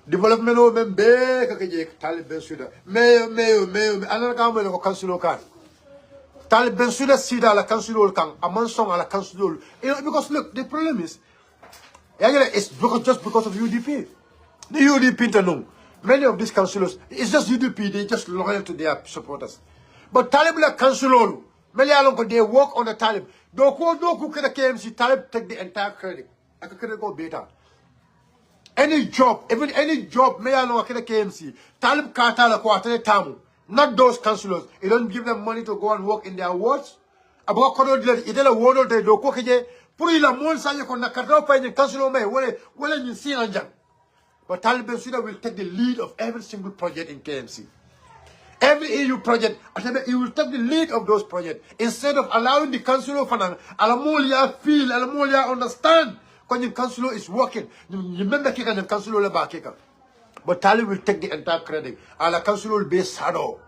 development o membe kakaje Talib Bensouda mayo anana ka mo ko council kan Talib Bensouda sida la council kan amanson ala council. Because look, the problem is it's just because of UDP. The UDP no. Many of these councillors, it's just UDP, they just loyal to their supporters. But Talib la council many along they work on the Talib. Do ku kada KMC Talib take the entire credit. I could go better. Any job, even any job, may I know KMC, Talib Katala Quarter Tamu, not those councillors. You don't give them money to go and work in their wards. About Kodo, Idela Wodo, they do Kokaje, Purila Monsanya Konakatopa in the council may, well, you see Anjan. But Talib Bensouda will take the lead of every single project in KMC. Every EU project, he will take the lead of those projects instead of allowing the councillor Fanan, Alamolia feel, Alamolia understand. When the councillor is working, you remember kika the councillor le ba kika. But Talib will take the entire credit. And the councillor will be shadow.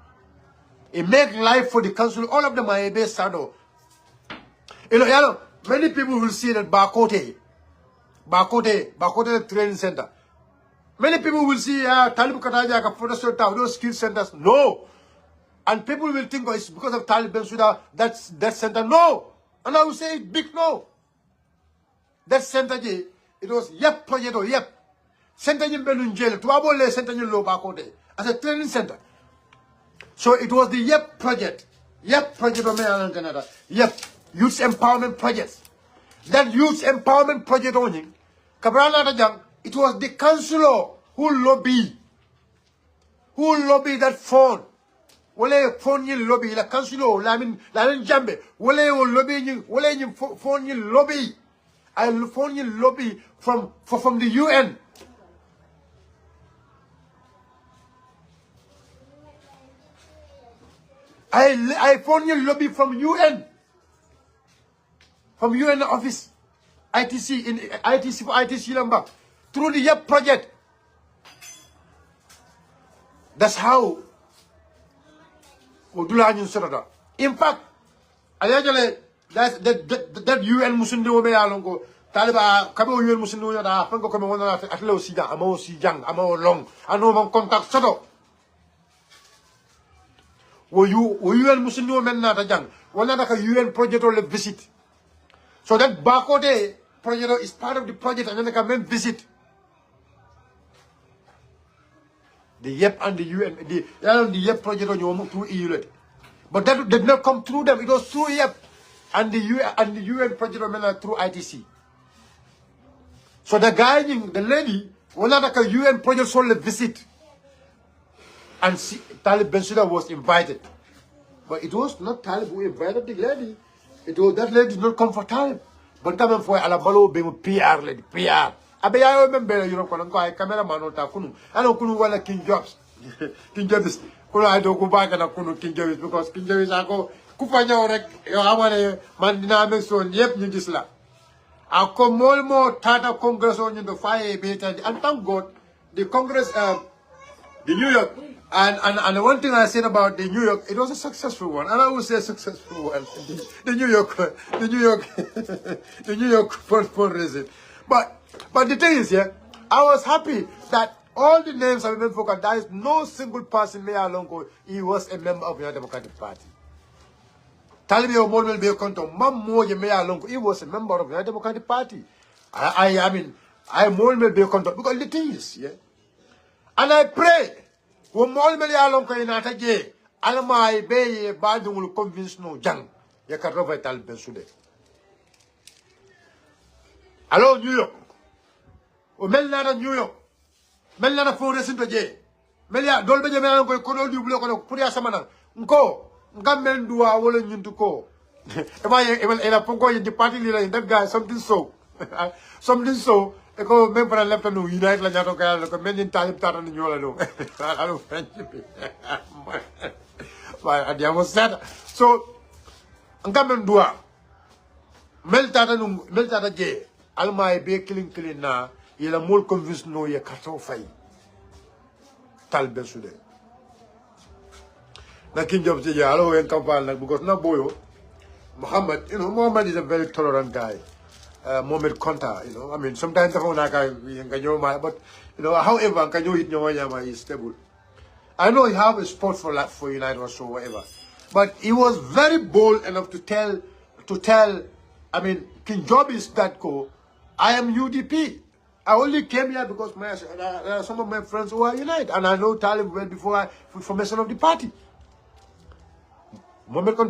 It make life for the councillor. All of them are a base shadow. You know, many people will see that Bakote training center. Many people will see Talib Kataja for those skill centers. No. And people will think it's because of Talib Bensouda that's that center. No. And I will say big no. That center, it was yep project or yep. Center in Belun jail, to abole center in low bakote as a training center. So it was the yep project. Yep project of Canada. Yep. Youth empowerment projects. That youth empowerment project only. Cabrana Rajang, it was the councillor who lobby that phone. Wale phone you lobby, la councillor, Lamin Jambe, Wale lobby, Wale phone you lobby. I phone you lobby from the UN. I phone you lobby from UN. From UN office. ITC for ITC number. through the YEP project. That's how we do it. In fact, that UN Muslim me alongo Taliba kabo UN Muslim da fango ko wona atlo sija amo sijang amo long ano man contact soto wo UN Muslim men na ta jang wona da ka UN project or visit. So that Bakode project is part of the project and then they can même visit. The YEP and the UN, the YEP project on your through EU. But that did not come through them. It was through YEP and the UN project through ITC. So the guy, the lady, was not like a UN project sole visit. And Talib Bensouda was invited. But it was not Talib who invited the lady. It was that lady did not come for Talib. But come for Alabalo being PR lady, PR. I remember you know cameraman or Takunu. I don't know what King Jobs. King Jobs. I don't go back and Akunu King Jobs because King Jobs I go Kufanya or Mandina so yep you just la. I come more Tata Congress on the fire beta and thank God the Congress the New York and the one thing I said about the New York, it was a successful one. And I would say a successful one. The New York the New York fundraising. But the thing is, yeah, I was happy that all the names have been focused. There is no single person Mayor Longo. He was a member of the Democratic Party. Talib will be a conto. Mammo Mayor Longo. He was a member of the Democratic Party. I mean, I will be a conto because the thing is, yeah. And I pray when Mayor Longo in Ataje, Alma Bay Badu will convince no jang. You can rover Talib Bensude. Hello, New York. O melna New York. Melna fo resinto je. Melia dolbe je mena ko ko di bulo ko pour ya samana. Nko ngamen duwa wala nyuntu ko. E la pongo di party leader that guy something so. Something so e ko même para left no unite la jato ka ko men Talib tata no nyola no. Alo friendship. But adiamo said so ngamen duwa mel tata je. Alma be killing na yela mol convince no ye kato fay Talib Bensouda na King Job je alo en campagne nak because na boyo Muhammad, you know, Muhammad is a very tolerant guy. Mohamed Konta, you know, I mean sometimes but you know, however is stable. I know he have a sport for United or so whatever. But he was very bold enough to tell I mean King Job is that go I am UDP. I only came here because some of my friends who are United. And I know Talib well before formation of the party.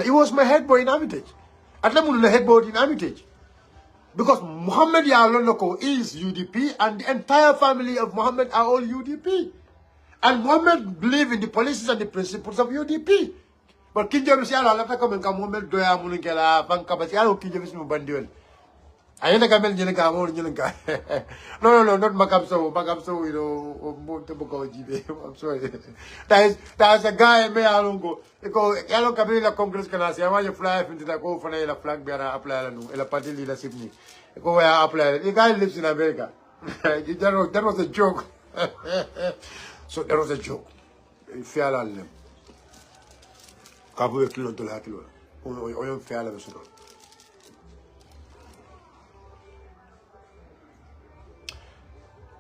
He was my head boy in Armitage. At the head boy in Armitage. Because Muhammad Yalonoko is UDP and the entire family of Muhammad are all UDP. And Muhammad believe in the policies and the principles of UDP. But King James Yala come and come Muhammad Doya Munikela, Pankabasiano, King James Mubanduel. I ain't a camel Jenica. No, not Macamso, you know, I'm sorry. There's a guy, may I don't go. Because Yellow Cabela Congress can I say, I want you fly into the go for a flag bearer, apply, and a party leadership. Go where I apply. The guy lives in America. That was a joke. So that was a joke. Fair al Kabu kilo to la kilo. Oyon fair al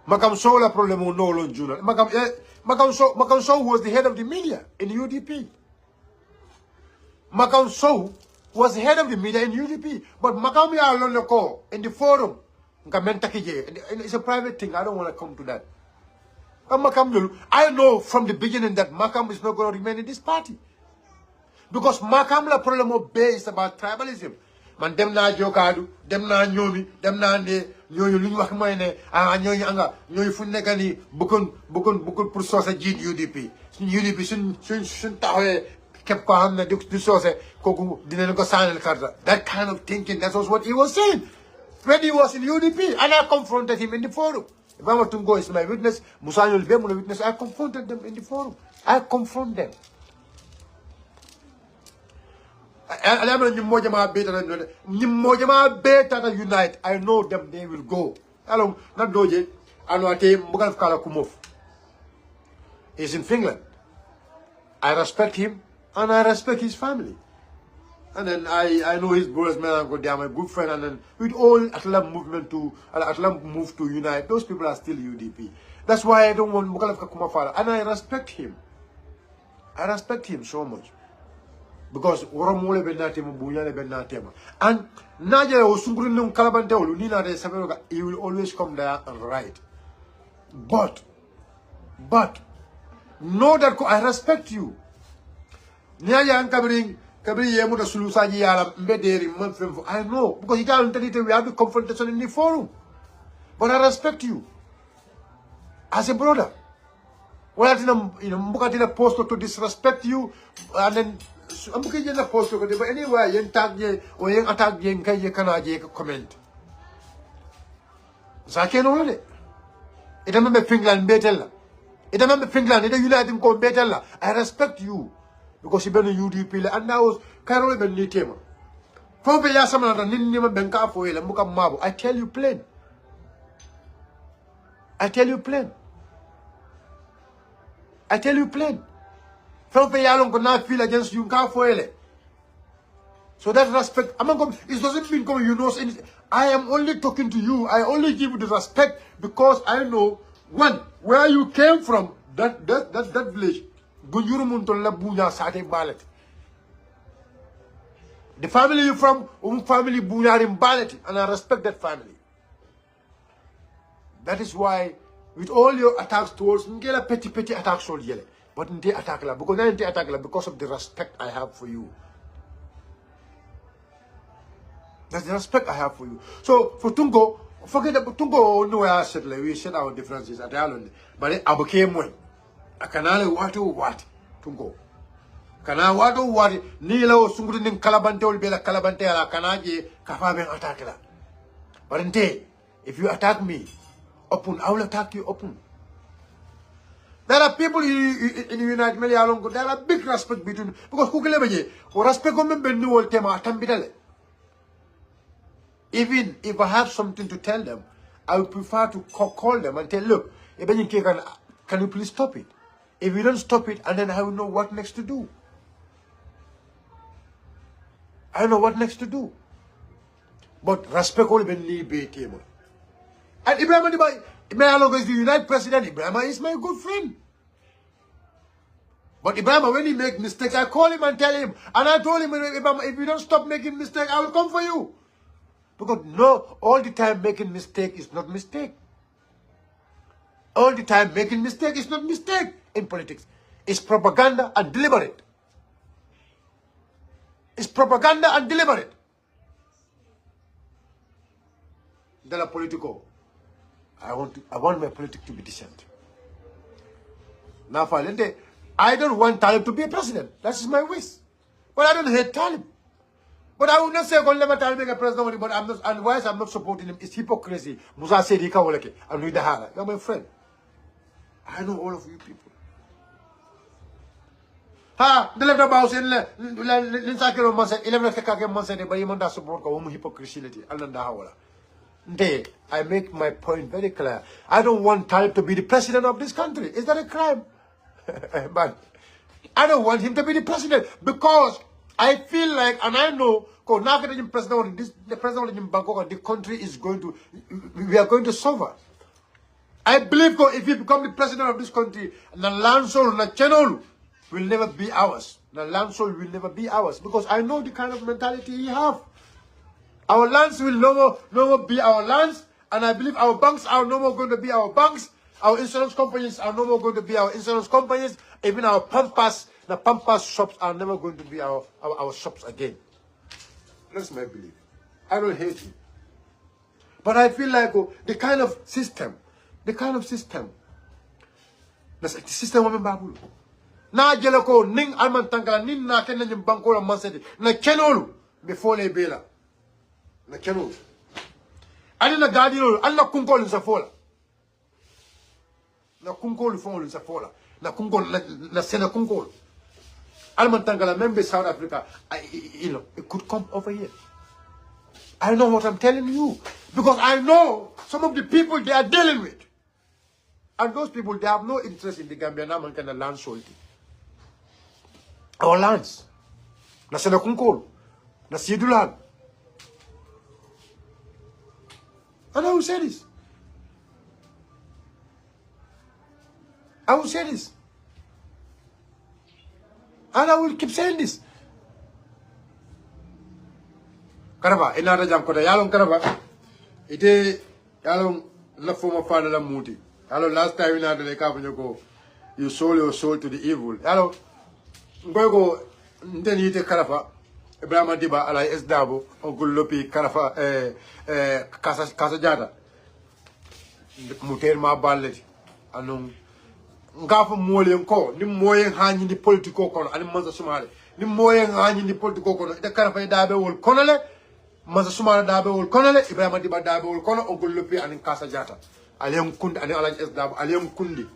Makam Sow la problemo no lon juna. Makam Sow was the head of the media in UDP. Makam Sow was the head of the media in UDP. But Makam ya lon loko in the forum. It's a private thing. I don't want to come to that. I know from the beginning that Makam is not going to remain in this party. Because Makam la problemo based about tribalism. Man dem na jokadu, dem na nyomi, dem na ne ñoñu luñ wax moy ne ñoñu anga ñoy fu nekk ni bukun pour soose jiit UDP suñ taxawé kep ko xamne du soose koku dinañ ko sanel carte. That kind of thinking, that was what he was saying when he was in UDP, and I confronted him in the forum. If I were to go, is my witness, Musa Yul be my witness. I confronted them in the forum. I confront them. I know Mojama better unite. I know them, they will go. Hello, not doje. Anwate Mugal Kala Kumov. He's in Finland. I respect him and I respect his family. And then I know his brothers, man, they are my good friend. And then with all Atlam movement to Atlam move to unite, those people are still UDP. That's why I don't want Mugalaf Kumafara. And I respect him. I respect him so much. Because Waromole Benatema, Buyane Benatema. And Naja Osungurin Kalabante, Lunina de Saveroga, he will always come there and write. But know that I respect you. Nyaya Ankabring. I know, because he can't tell you we have a confrontation in the forum. But I respect you as a brother. Well, I'm a post to disrespect you, and then I'm going to post to but anyway, you tag ye or you attack ye and you can comment. So I can't hold it. It doesn't make Finland better. It doesn't make Finland, it doesn't unite him come better. I respect you. Because you've been a UDP, and now Carol Ben Nitema. Probably Yasaman and Ninima Benka for you, and Muka Mabu. I tell you plain. I tell you plain. I tell you plain. Probably Yalong could not feel against you, for so that respect, it doesn't mean you know anything. I am only talking to you. I only give you the respect because I know, one, where you came from, that village. The family you're from, family in Ballet, and I respect that family. That is why, with all your attacks towards me, get a petty attacks all yellow. But they attack because I didn't attack because of the respect I have for you. That's the respect I have for you. So for Tungo, forget about Tungo, no, I said like we said our differences at the island, but I became one. I can only what to go. Can I what Nilo Sungurin Calabante will be like Calabante la Kanaji Kafaben attackla. But if you attack me open, I will attack you open. There are people in the United States, there are big respect between because Kukilebaye or respect on the tema Tambidale. Even if I have something to tell them, I would prefer to call them and tell, look, can you please stop it? If you don't stop it, and then I will know what next to do. I know what next to do. But respect all the need. And Ibrahim is the United President. Ibrahim is my good friend. But Ibrahim, when he makes mistakes, I call him and tell him. And I told him, Ibrahim, if you don't stop making mistakes, I will come for you. Because no, all the time making mistake is not mistake. All the time making mistake is not mistake in politics. It's propaganda and deliberate. It's propaganda and deliberate. Della politico. I want my politics to be decent. Now, I don't want Talib to be a president. That's my wish. But I don't hate Talib. But I would not say I'm going to never Talib a president, but I'm not, and why I'm not supporting him. It's hypocrisy. Musa said he can't work it. I'm with the Hara. You're my friend. I know all of you people. Ha, the left about in Linsakiro Monset, 11 Monset, but you want to support hypocrisy. I make my point very clear. I don't want Talib to be the president of this country. Is that a crime? But I don't want him to be the president because I feel like, and I know, the president in Bangkok, the country is going to, we are going to suffer. I believe if he becomes the president of this country, the land soul, the channel will never be ours. The land soul will never be ours because I know the kind of mentality he have. Our lands will no more be our lands, and I believe our banks are no more going to be our banks. Our insurance companies are no more going to be our insurance companies. Even our pampas, the pampas shops are never going to be our shops again. That's my belief. I don't hate him. But I feel like the kind of system, the system of Babu. Na jelako ning alman tangala nin na kenen nim banko la mansedi na kenolu before le bela na kenolu ali na gadino alla kunkol sa fola na kunkol fon sa fola na kunkol na sena kunkol alman tangala member South Africa it could come over here. I know what I'm telling you because I know some of the people they are dealing with. And those people, they have no interest in the Gambia now man kana land sold. Our lands. Na sena kunkol. Na sidulan. And I will say this. I will say this. And I will keep saying this. Karaba, inara jam kota yalong karaba. Ite yalong la former father la muti. Yalong last time inara le kapanyo ko, you sold your soul to the evil. Yalong ngoy ndeni ite karaba. Ibrahima Diba alay esdabo Uncle Lopi karafa kasa jata. Muter ma baleti. Anong ngafa moyen ko ni moyen hanyi ni politiko kono ani manza sumale ni moyen hanyi ni politiko kono ite karafa dabe wol kono le manza sumale dabe wol kono le Ibrahima Diba dabe wol kono Uncle Lopi ani kasa jata alem kundi ani alay esdabo alem kundi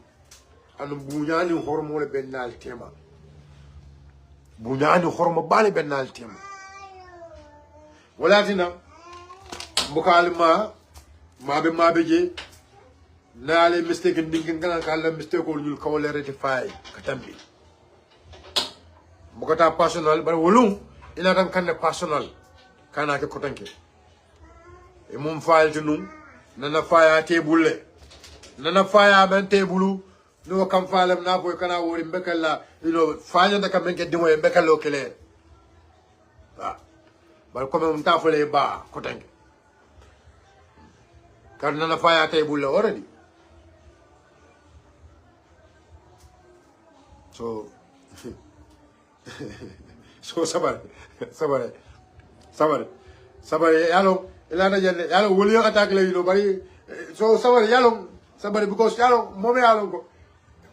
anu bunyani hormole bennal tema bunyani hormo bale bennal tema wala dina bukal mabe je naale mistake ndingi ngana kala mistake ko ñul kawle rectify katambi bukata personal bar wolum ina tan kanne personal kana ke kotanke e mum faalti num nana faya tebulle nana faya ben tebulu no kam faalam na boy kana wori mbekalla faanya da kamenke dimo e mbekalo kele bar ko mum tafale ba kotanke kan nana faya tebulle already. So sabare yalo ilana jelle yalo woliyo attack le bari so sabare yalo sabare because yalo mome yalo go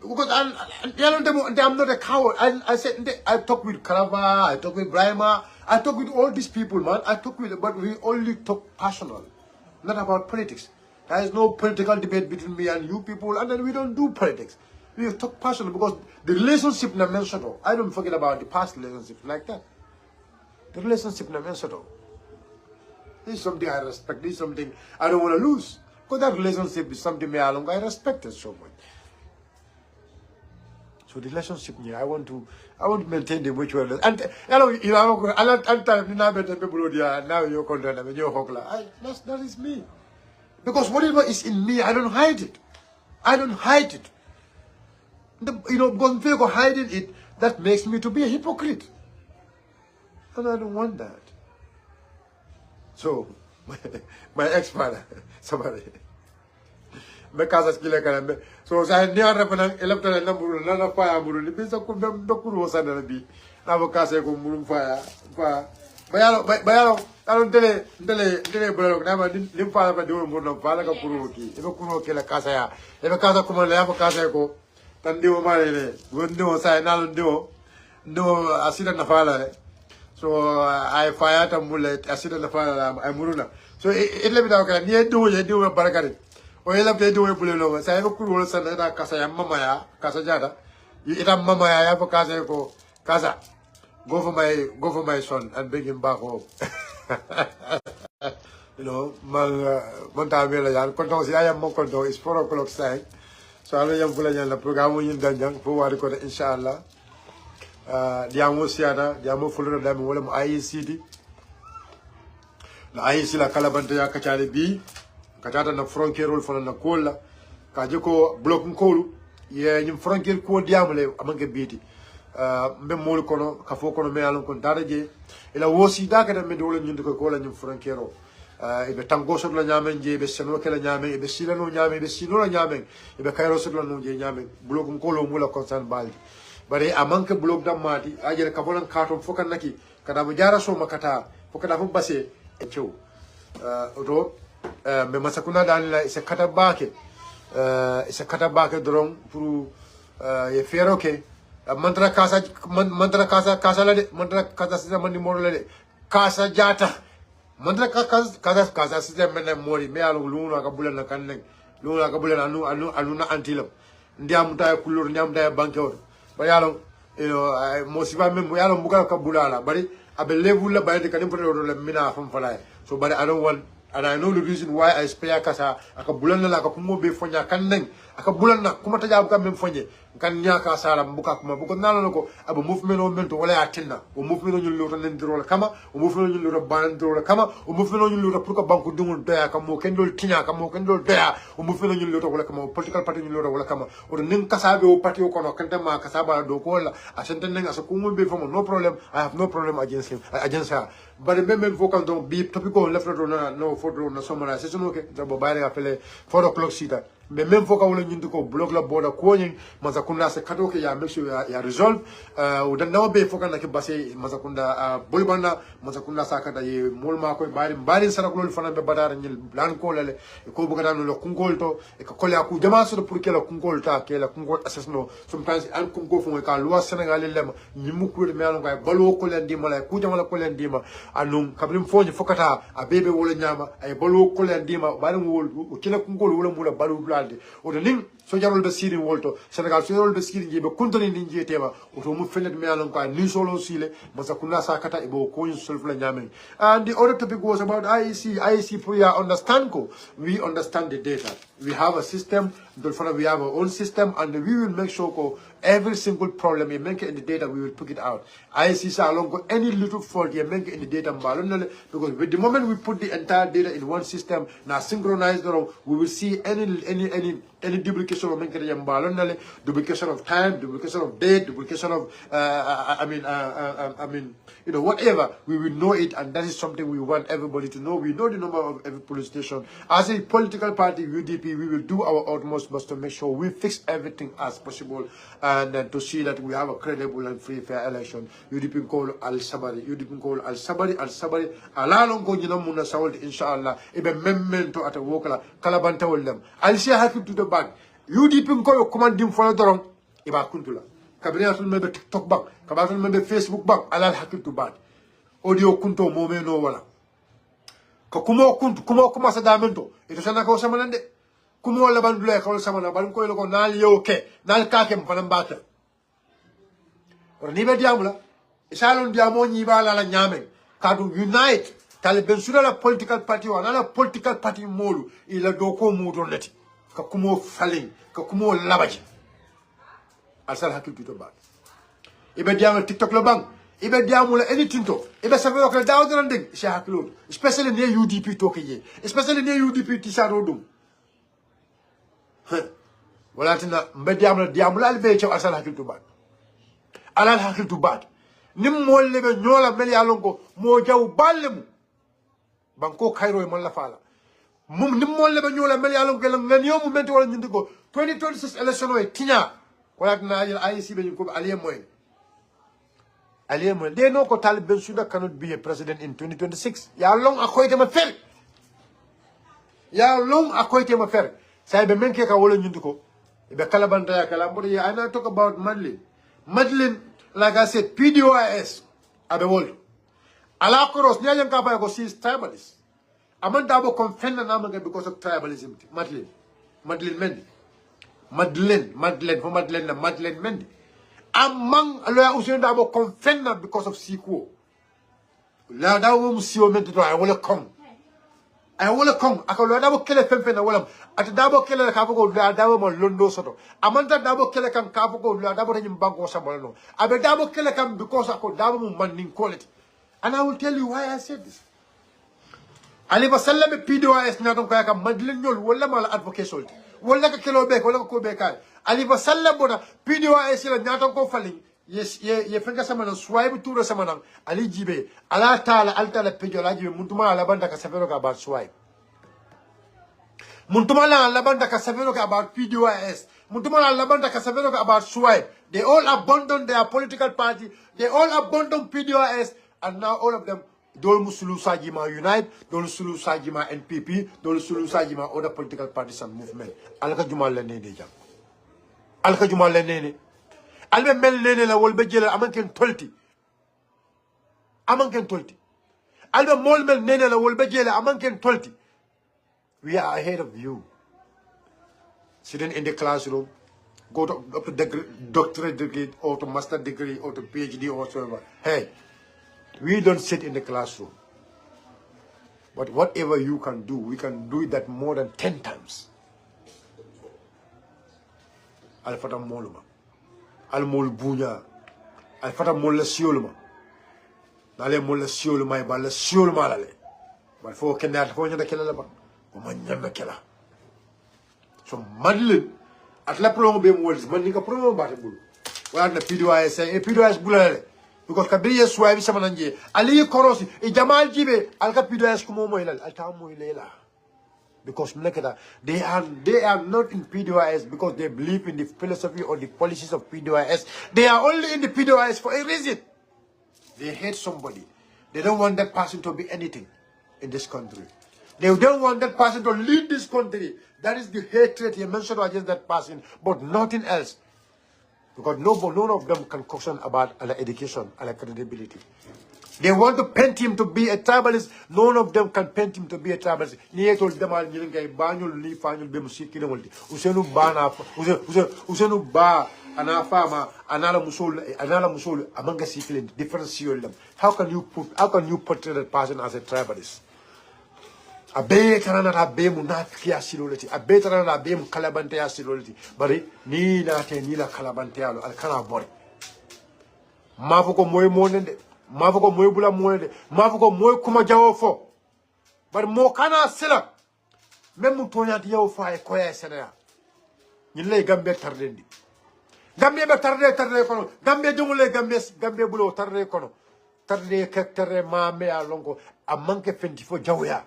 because I'm not a coward. I said I talk with Karava, I talk with Brahma, I talk with all these people, man. I talk with, but we only talk personal, not about politics. There is no political debate between me and you people, and then we don't do politics. We talk personal because the relationship na mentioned. I don't forget about the past relationship like that. The relationship na mentioned. This is something I respect. This is something I don't want to lose. Because that relationship is something I respect it so much. So the relationship, yeah, I want to maintain the mutual. And now you're content, you're hogla. That is me. Because whatever is in me, I don't hide it. I don't hide it. Because hiding it, that makes me to be a hypocrite. And I don't want that. So, my ex-father, somebody. So I near electoral number, none of fire, Muruli, Kuru, now Casa fire. Bayalo, I don't tell it, never didn't fire by doing one of Valaga Kuruki, if a Kuru kill a Casa, if a Casa come on, have a Casa go, Tandio Mare, would do sign, no accident of fire. So I fired a bullet, accident of fire, I'm Muruna. So it let me out, near do a barricade. O yela pe do e bulelo sa e ko wol sa da kasa ya mama ya kasa jada ita mama ya fa kasa ko kasa go for my son and bring him back home. Monta vela ya konto si ayam mo konto is 4 o'clock side so ala yam fula la programme yin danjang fo wari ko inshallah diamo siada diamo fulro dam wala mo ICD la ICD la kala banta ya kachale bi katata na frontier rol fana na kola ka jeko block nkolu ye nyim frontier ko diamle amanke biti mbe mol kono ka fo kono me alon kon daraje ila wosi daga de me dole nyinde ko la nyim frontier ro ibe tango so la nyamen je be seno kala nyamen ibe silano nyamen ibe sino nyamen ibe kayro so la no je nyamen block nkolu mula concern baldi bare amanke block damati ajere ka bonan katom fokan naki kada mo jara so makata fokada fo basse e cew oto me masakuna danila isa kata bake dron pour ye fero ke mantra kasa la de mantra kasa sisa mandi moro la de kasa jata mantra kasa sisa mena mori me alu luna ka bulan kan nek luna ka bulan anu na antilam ndiam tay kulur ndiam tay banke or ba yalo mo siba mem yalo buka ka bulala bari abe level la bari de kanim pro la mina fam fala so bari I And I know the reason why I spare kasa aka bulan la aka kumo be fonya kan neng aka bulan na kuma ta jabu kam mem fonye kan nya ka sara mbuka kuma buko nalo ko aba movement o mento wala atinna o movement o nyul lo tan ndiro la kama o movement o nyul lo ban ndiro la kama o movement o nyul lo pour ko banku dungul doya kam mo ken dol tinya kam mo ken dol doya o movement o nyul lo wala kama political party nyul lo wala kama o nin kasa be o party o kono kan ma kasa ba do ko wala asante neng asa kumo be fomo no problem I have no problem against him against her but même vocal donc bi topic on left no photo na somara c'est no ke da bo bayre apele 4 o'clock sita mais même vocal wala nyindi ko blog la boda ko nyin mazakunda se kato ke ya make sure ya resolve o dan no be focal na ke basse mazakunda bolbanda mazakunda sakata ye molma ko bari sara ko fana be badara nyil lan ko lele ko buga dan lo kungol to e ko le aku jama so pour que la kungol ta ke la kungol assessment sometimes an kungo fo ka loi Sénégal lem nyimu ko de melo ko balo ko len di mala ku jama ko len di ma anum kabrim fonji fokata a bebe wala nyama ay balo ko len di ma bari wol o kila kungol wala mula balu blalde o de ning so jarol be siri wolto Sénégal so jarol be siri jibe kuntoni ni jetema o to mu fenet me alon ko ni solo sile masa kunna sakata e bo ko sulfula nyamen. And the other topic was about IEC for you understand ko we understand the data, we have a system, we have our own system, and we will make sure ko every single problem you make it in the data we will pick it out. IEC sa along ko any little fault you make it in the data because with the moment we put the entire data in one system now synchronized we will see any duplication of duplication of time, duplication of date, duplication of whatever, we will know it, and that is something we want everybody to know. We know the number of every police station. As a political party, UDP, we will do our utmost to make sure we fix everything as possible and to see that we have a credible and free fair election. UDP call al-Sabari, al-Sabari, alalong ko nyina muna sawld inshallah ibe memento ata wokala kalabanta wollem al-shi hakib to the bag UDP ko commanding for doron iba kuntula kabriyatul mebe TikTok bang kabatul mebe Facebook bang alal hakib to bag audio kunto momeno wala ko kuma sa damento ito sana ko sama nande kuma wala bandule ko sama na ban ko ko nal yo ke nal kakem fanam baka ni be diamula isalon diamo nyi bala la nyame kadu unite Talib sura la political party wana la political party molu ila doko mudo leti ka kumo falling ka kumo labaji asal hakil to bad ibe diamul TikTok lo bang ibe diamul anything to ibe sabe ko dawo don ding she hakilo especially ne UDP to ke ye especially ne UDP ti sa rodum wala tina mbe diamul albe ci asal hakil to bad alal hakil to bad nim molle be nyola mel yalon ko mo jaw ballemu banko Cairo e malla fala mum nim molle be nyola mel yalon ko ngani yo mu menti wala nyindi ko 2026 election e tinya wala na ayel IEC be ko aliye moy they know ko Talib Bensouda cannot be a president in 2026 ya long akoyte ma fel say be menke ka wala nyindi ko be kala banta ya kala mbodi I na talk about Madeleine like I said PDOIS abe world ala cross nyajan ka fa ko she is tribalist aman dabo confend na namaga because of tribalism Madeleine Mendy among aloya usen dabo confend na because of Sikwo la dawo mu siwo men to I will come akalo dabo kele femfe na wala at dabo kele ka fa ko dabo mo londo soto amanta dabo kele kan ka fa ko dabo tan banko sabalo abe dabo kele kan because ako dabo mu man nin quality. And I will tell you why I said this. Ali Basalame PDOIS Naton Kayaka Madeleine Yol, wala mala advocation. Wala ka kilo bek, wala ko beka. Ali Basalam bona PDOIS Naton ko falling. Yes, ye fenga sama na swipe tura sama nang Ali Jibe. Ala tala alta la pejola jibe muntuma ala banda ka savero ka about swipe. Muntuma la banda ka savero ka about PDOIS. Muntuma la banda ka savero ka about swipe. They all abandoned their political party. They all abandoned PDOIS. And now all of them, Dol Musulu Sajima Unite, Dol Musulu Sajima NPP, Dol Musulu Sajima other political parties and movement. Alka Juma Lene Deja. Alka Juma Lene. Albe Mel Nene la Wolbe Jela Amanken Tolti. Albe Molmel Nene la Wolbe Jela Amanken Tolti. We are ahead of you. Sitting in the classroom, go to up to doctorate degree or to master degree or to PhD or whatever. Hey. We don't sit in the classroom. But whatever you can do, we can do that more than 10 times. Alfata moluma. Almol bunya. Alfata mola sioluma. Nale mola sioluma e bala sioluma lale. But for kenda fo nyanda kela la ba. Ko man nyanda kela. So madlen at la promo be mo man ni ka promo ba te bulu. Wa na PDOIS e PDOIS bulale. Because kabiye swai bisa mananje ali korosi e jamal jibe alka PDOIS ko mo ilal alta mo ilela. Because they are not in PDOIS because they believe in the philosophy or the policies of PDOIS. They are only in the PDOIS for a reason. They hate somebody. They don't want that person to be anything in this country. They don't want that person to lead this country. That is the hatred you mentioned against that person, but nothing else. Because none of them can question about education and credibility. They want to paint him to be a tribalist. None of them can paint him to be a tribalist. Ni told them all ngay bañul li fañul be musiki no woldi. Usenu ba ana fama anala musul amanga siklen differentiate them. How can you portray that person as a tribalist? Abe tarana abe munafiki asilolati. Abe tarana abe mukalabante asilolati. Bari ni na te ni la kalabante alo alkana bori. Mafuko moy monende. Mafuko moy bula monende. Mafuko moy kuma jawo fo. Bari mo kana sila. Même mu toñati yaw fa e koya senaya. Ñin lay Gambia tardendi. Gambia be tarde kono. Gambia jongule Gambia bulo tarde kono. Tarde kektere ma me a longo a manke fenti fo jawya.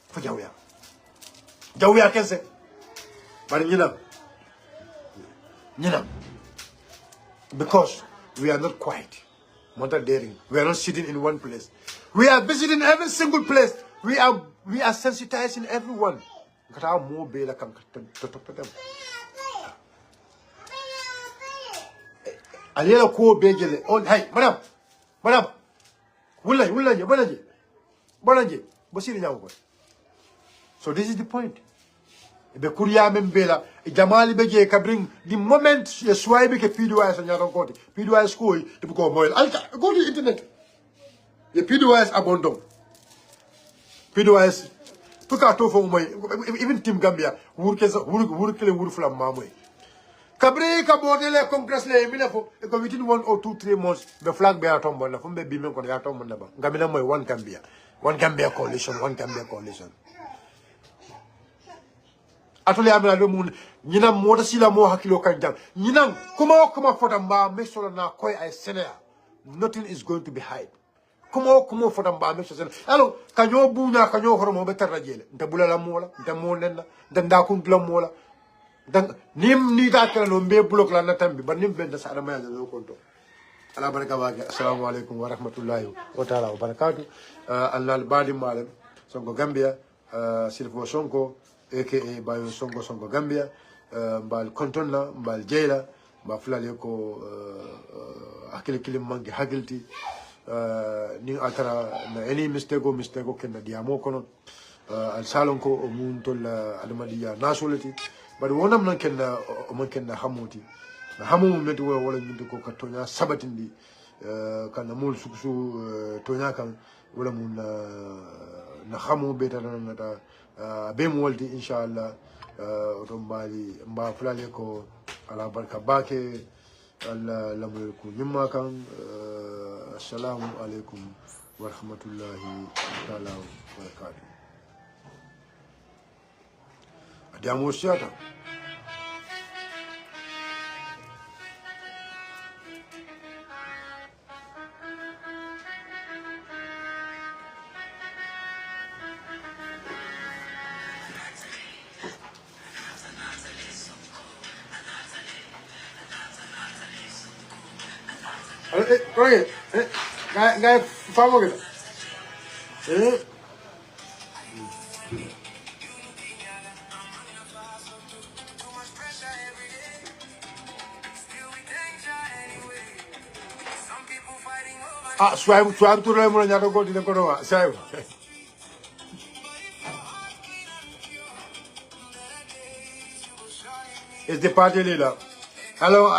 Fo jawya. Jawya kense. Bari ñinam. Because we are not quiet. Not daring. We are not sitting in one place. We are visiting every single place. We are sensitizing everyone. Aliela ko begele. Oh, hey, madam. Wulaje. Bosiri nyawo. So this is the point. Be kuriya membela jamali beje kabring the moment ye swipe ke PDOIS nyaro koti PDOIS ko e ko moyel alta go to internet ye PDOIS abandon PDOIS puka to fo moy even team Gambia wur flam mamoy kabri ka bodele congress le mina fo ko within 1 or 2 3 months be flag be atombo na fo be bi men ko ya tombo na ba ngamina moy one Gambia coalition atole amela do mun ñinam mota sila mo hakilo kanjam ñinam kuma fota mba me solo na koy ay senea nothing is going to be hype kuma fota mba me solo alors kanyo buña kanyo horomo be tarajele nta bulala mola nta monenna nda kuntla mola dan nim ni ta kala no be block la na tambi ba nim benda sa adama yalla do konto ala baraka wa assalamu alaikum wa rahmatullahi wa ta'ala wa barakatuh annal badi malam Sonko Gambia silfo Sonko aka bayo Sonko Gambia mbal kontonna mbal jeyla mba fulale ko akile kilim mangi hagilti ni atara na any mistake kenna diamo kono al salon ko o mun tol almadiya nasolati bari wonam nan kenna o man kenna hamuti na hamu metti wala nyinde ko katonya sabatindi kana mul suksu tonya kan wala mun na hamu betana nata be mo waldi inshallah to mba fulale ko ala barka bake alla lamul ko nyimma kan assalamu alaikum wa rahmatullahi ta'ala wa barakatuh adiamo siata oye, gay famo kita. Swam tu le mo nyato ko di ko no sai. Is the party leader. Hello,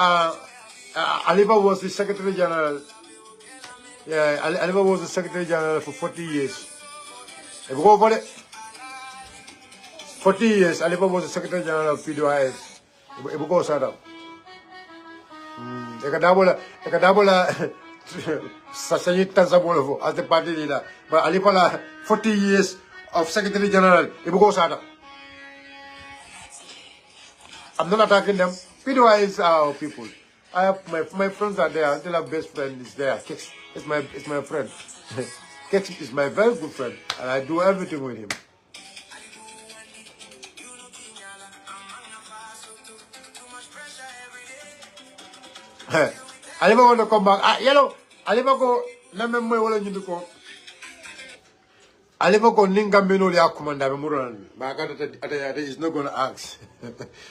Aliba was the Secretary General. Yeah, Aliba was the Secretary General for 40 years. If we go for it, 40 years, Aliba was the Secretary General of PDIS. If we go set up. Ekadabola Sasayita Zabolovo as the party leader. But Alipola 40 years of Secretary General. If we go set up. I'm not attacking them. PDIS are our people. I have my friends are there. Until our best friend is there. Kex is my friend. Kex is my very good friend, and I do everything with him. I never want to come back. I never go. Never more wala nyundo ko. I never go. Ningamino liya kumanda be muran. But ata is not gonna ask.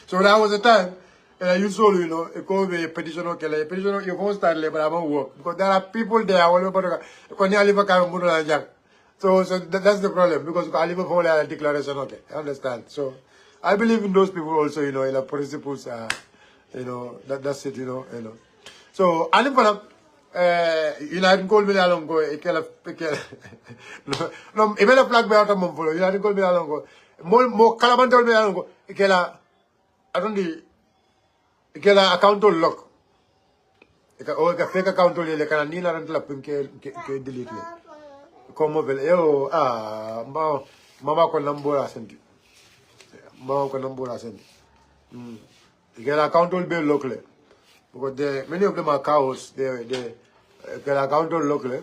So that was the time. And I usually, you know, it called me petition. You won't start labor, I won't work. Because there are people there all over. So that's the problem. Because I live for a declaration, okay. I understand. So I believe in those people also, you know, in the principles, you know, that's it, you know. So I live for United Gold Medal on go, no, even a flag bearer of Mumfolo, United Gold Medal on go, more Calabantal Medal on go, I don't need. Ikela account lock. Ika fake account le kana ni na rantla pinke ke delete le. Como vel mama ko nambora senti. Mama ko nambora senti. Ikela account be lock le. Because many of them are cows. They ikela account lock le.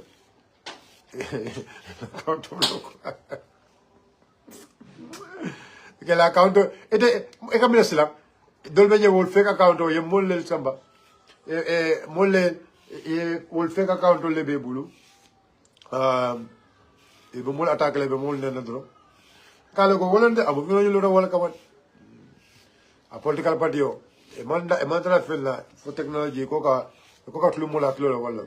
Account lock. Ikela account ekamina sila. Dolbe wol fake account o ye molle samba molle ye wol fake account le be bulu e be mol attaque le be mol nen dro kala ko wolande abu no ñu lo wala kamat a political party o e manda fella for technology ko ka tlu mola tlu wala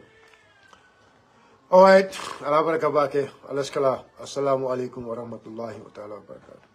all right ala baraka bake alaskala assalamu alaikum wa rahmatullahi wa ta'ala wa barakatuh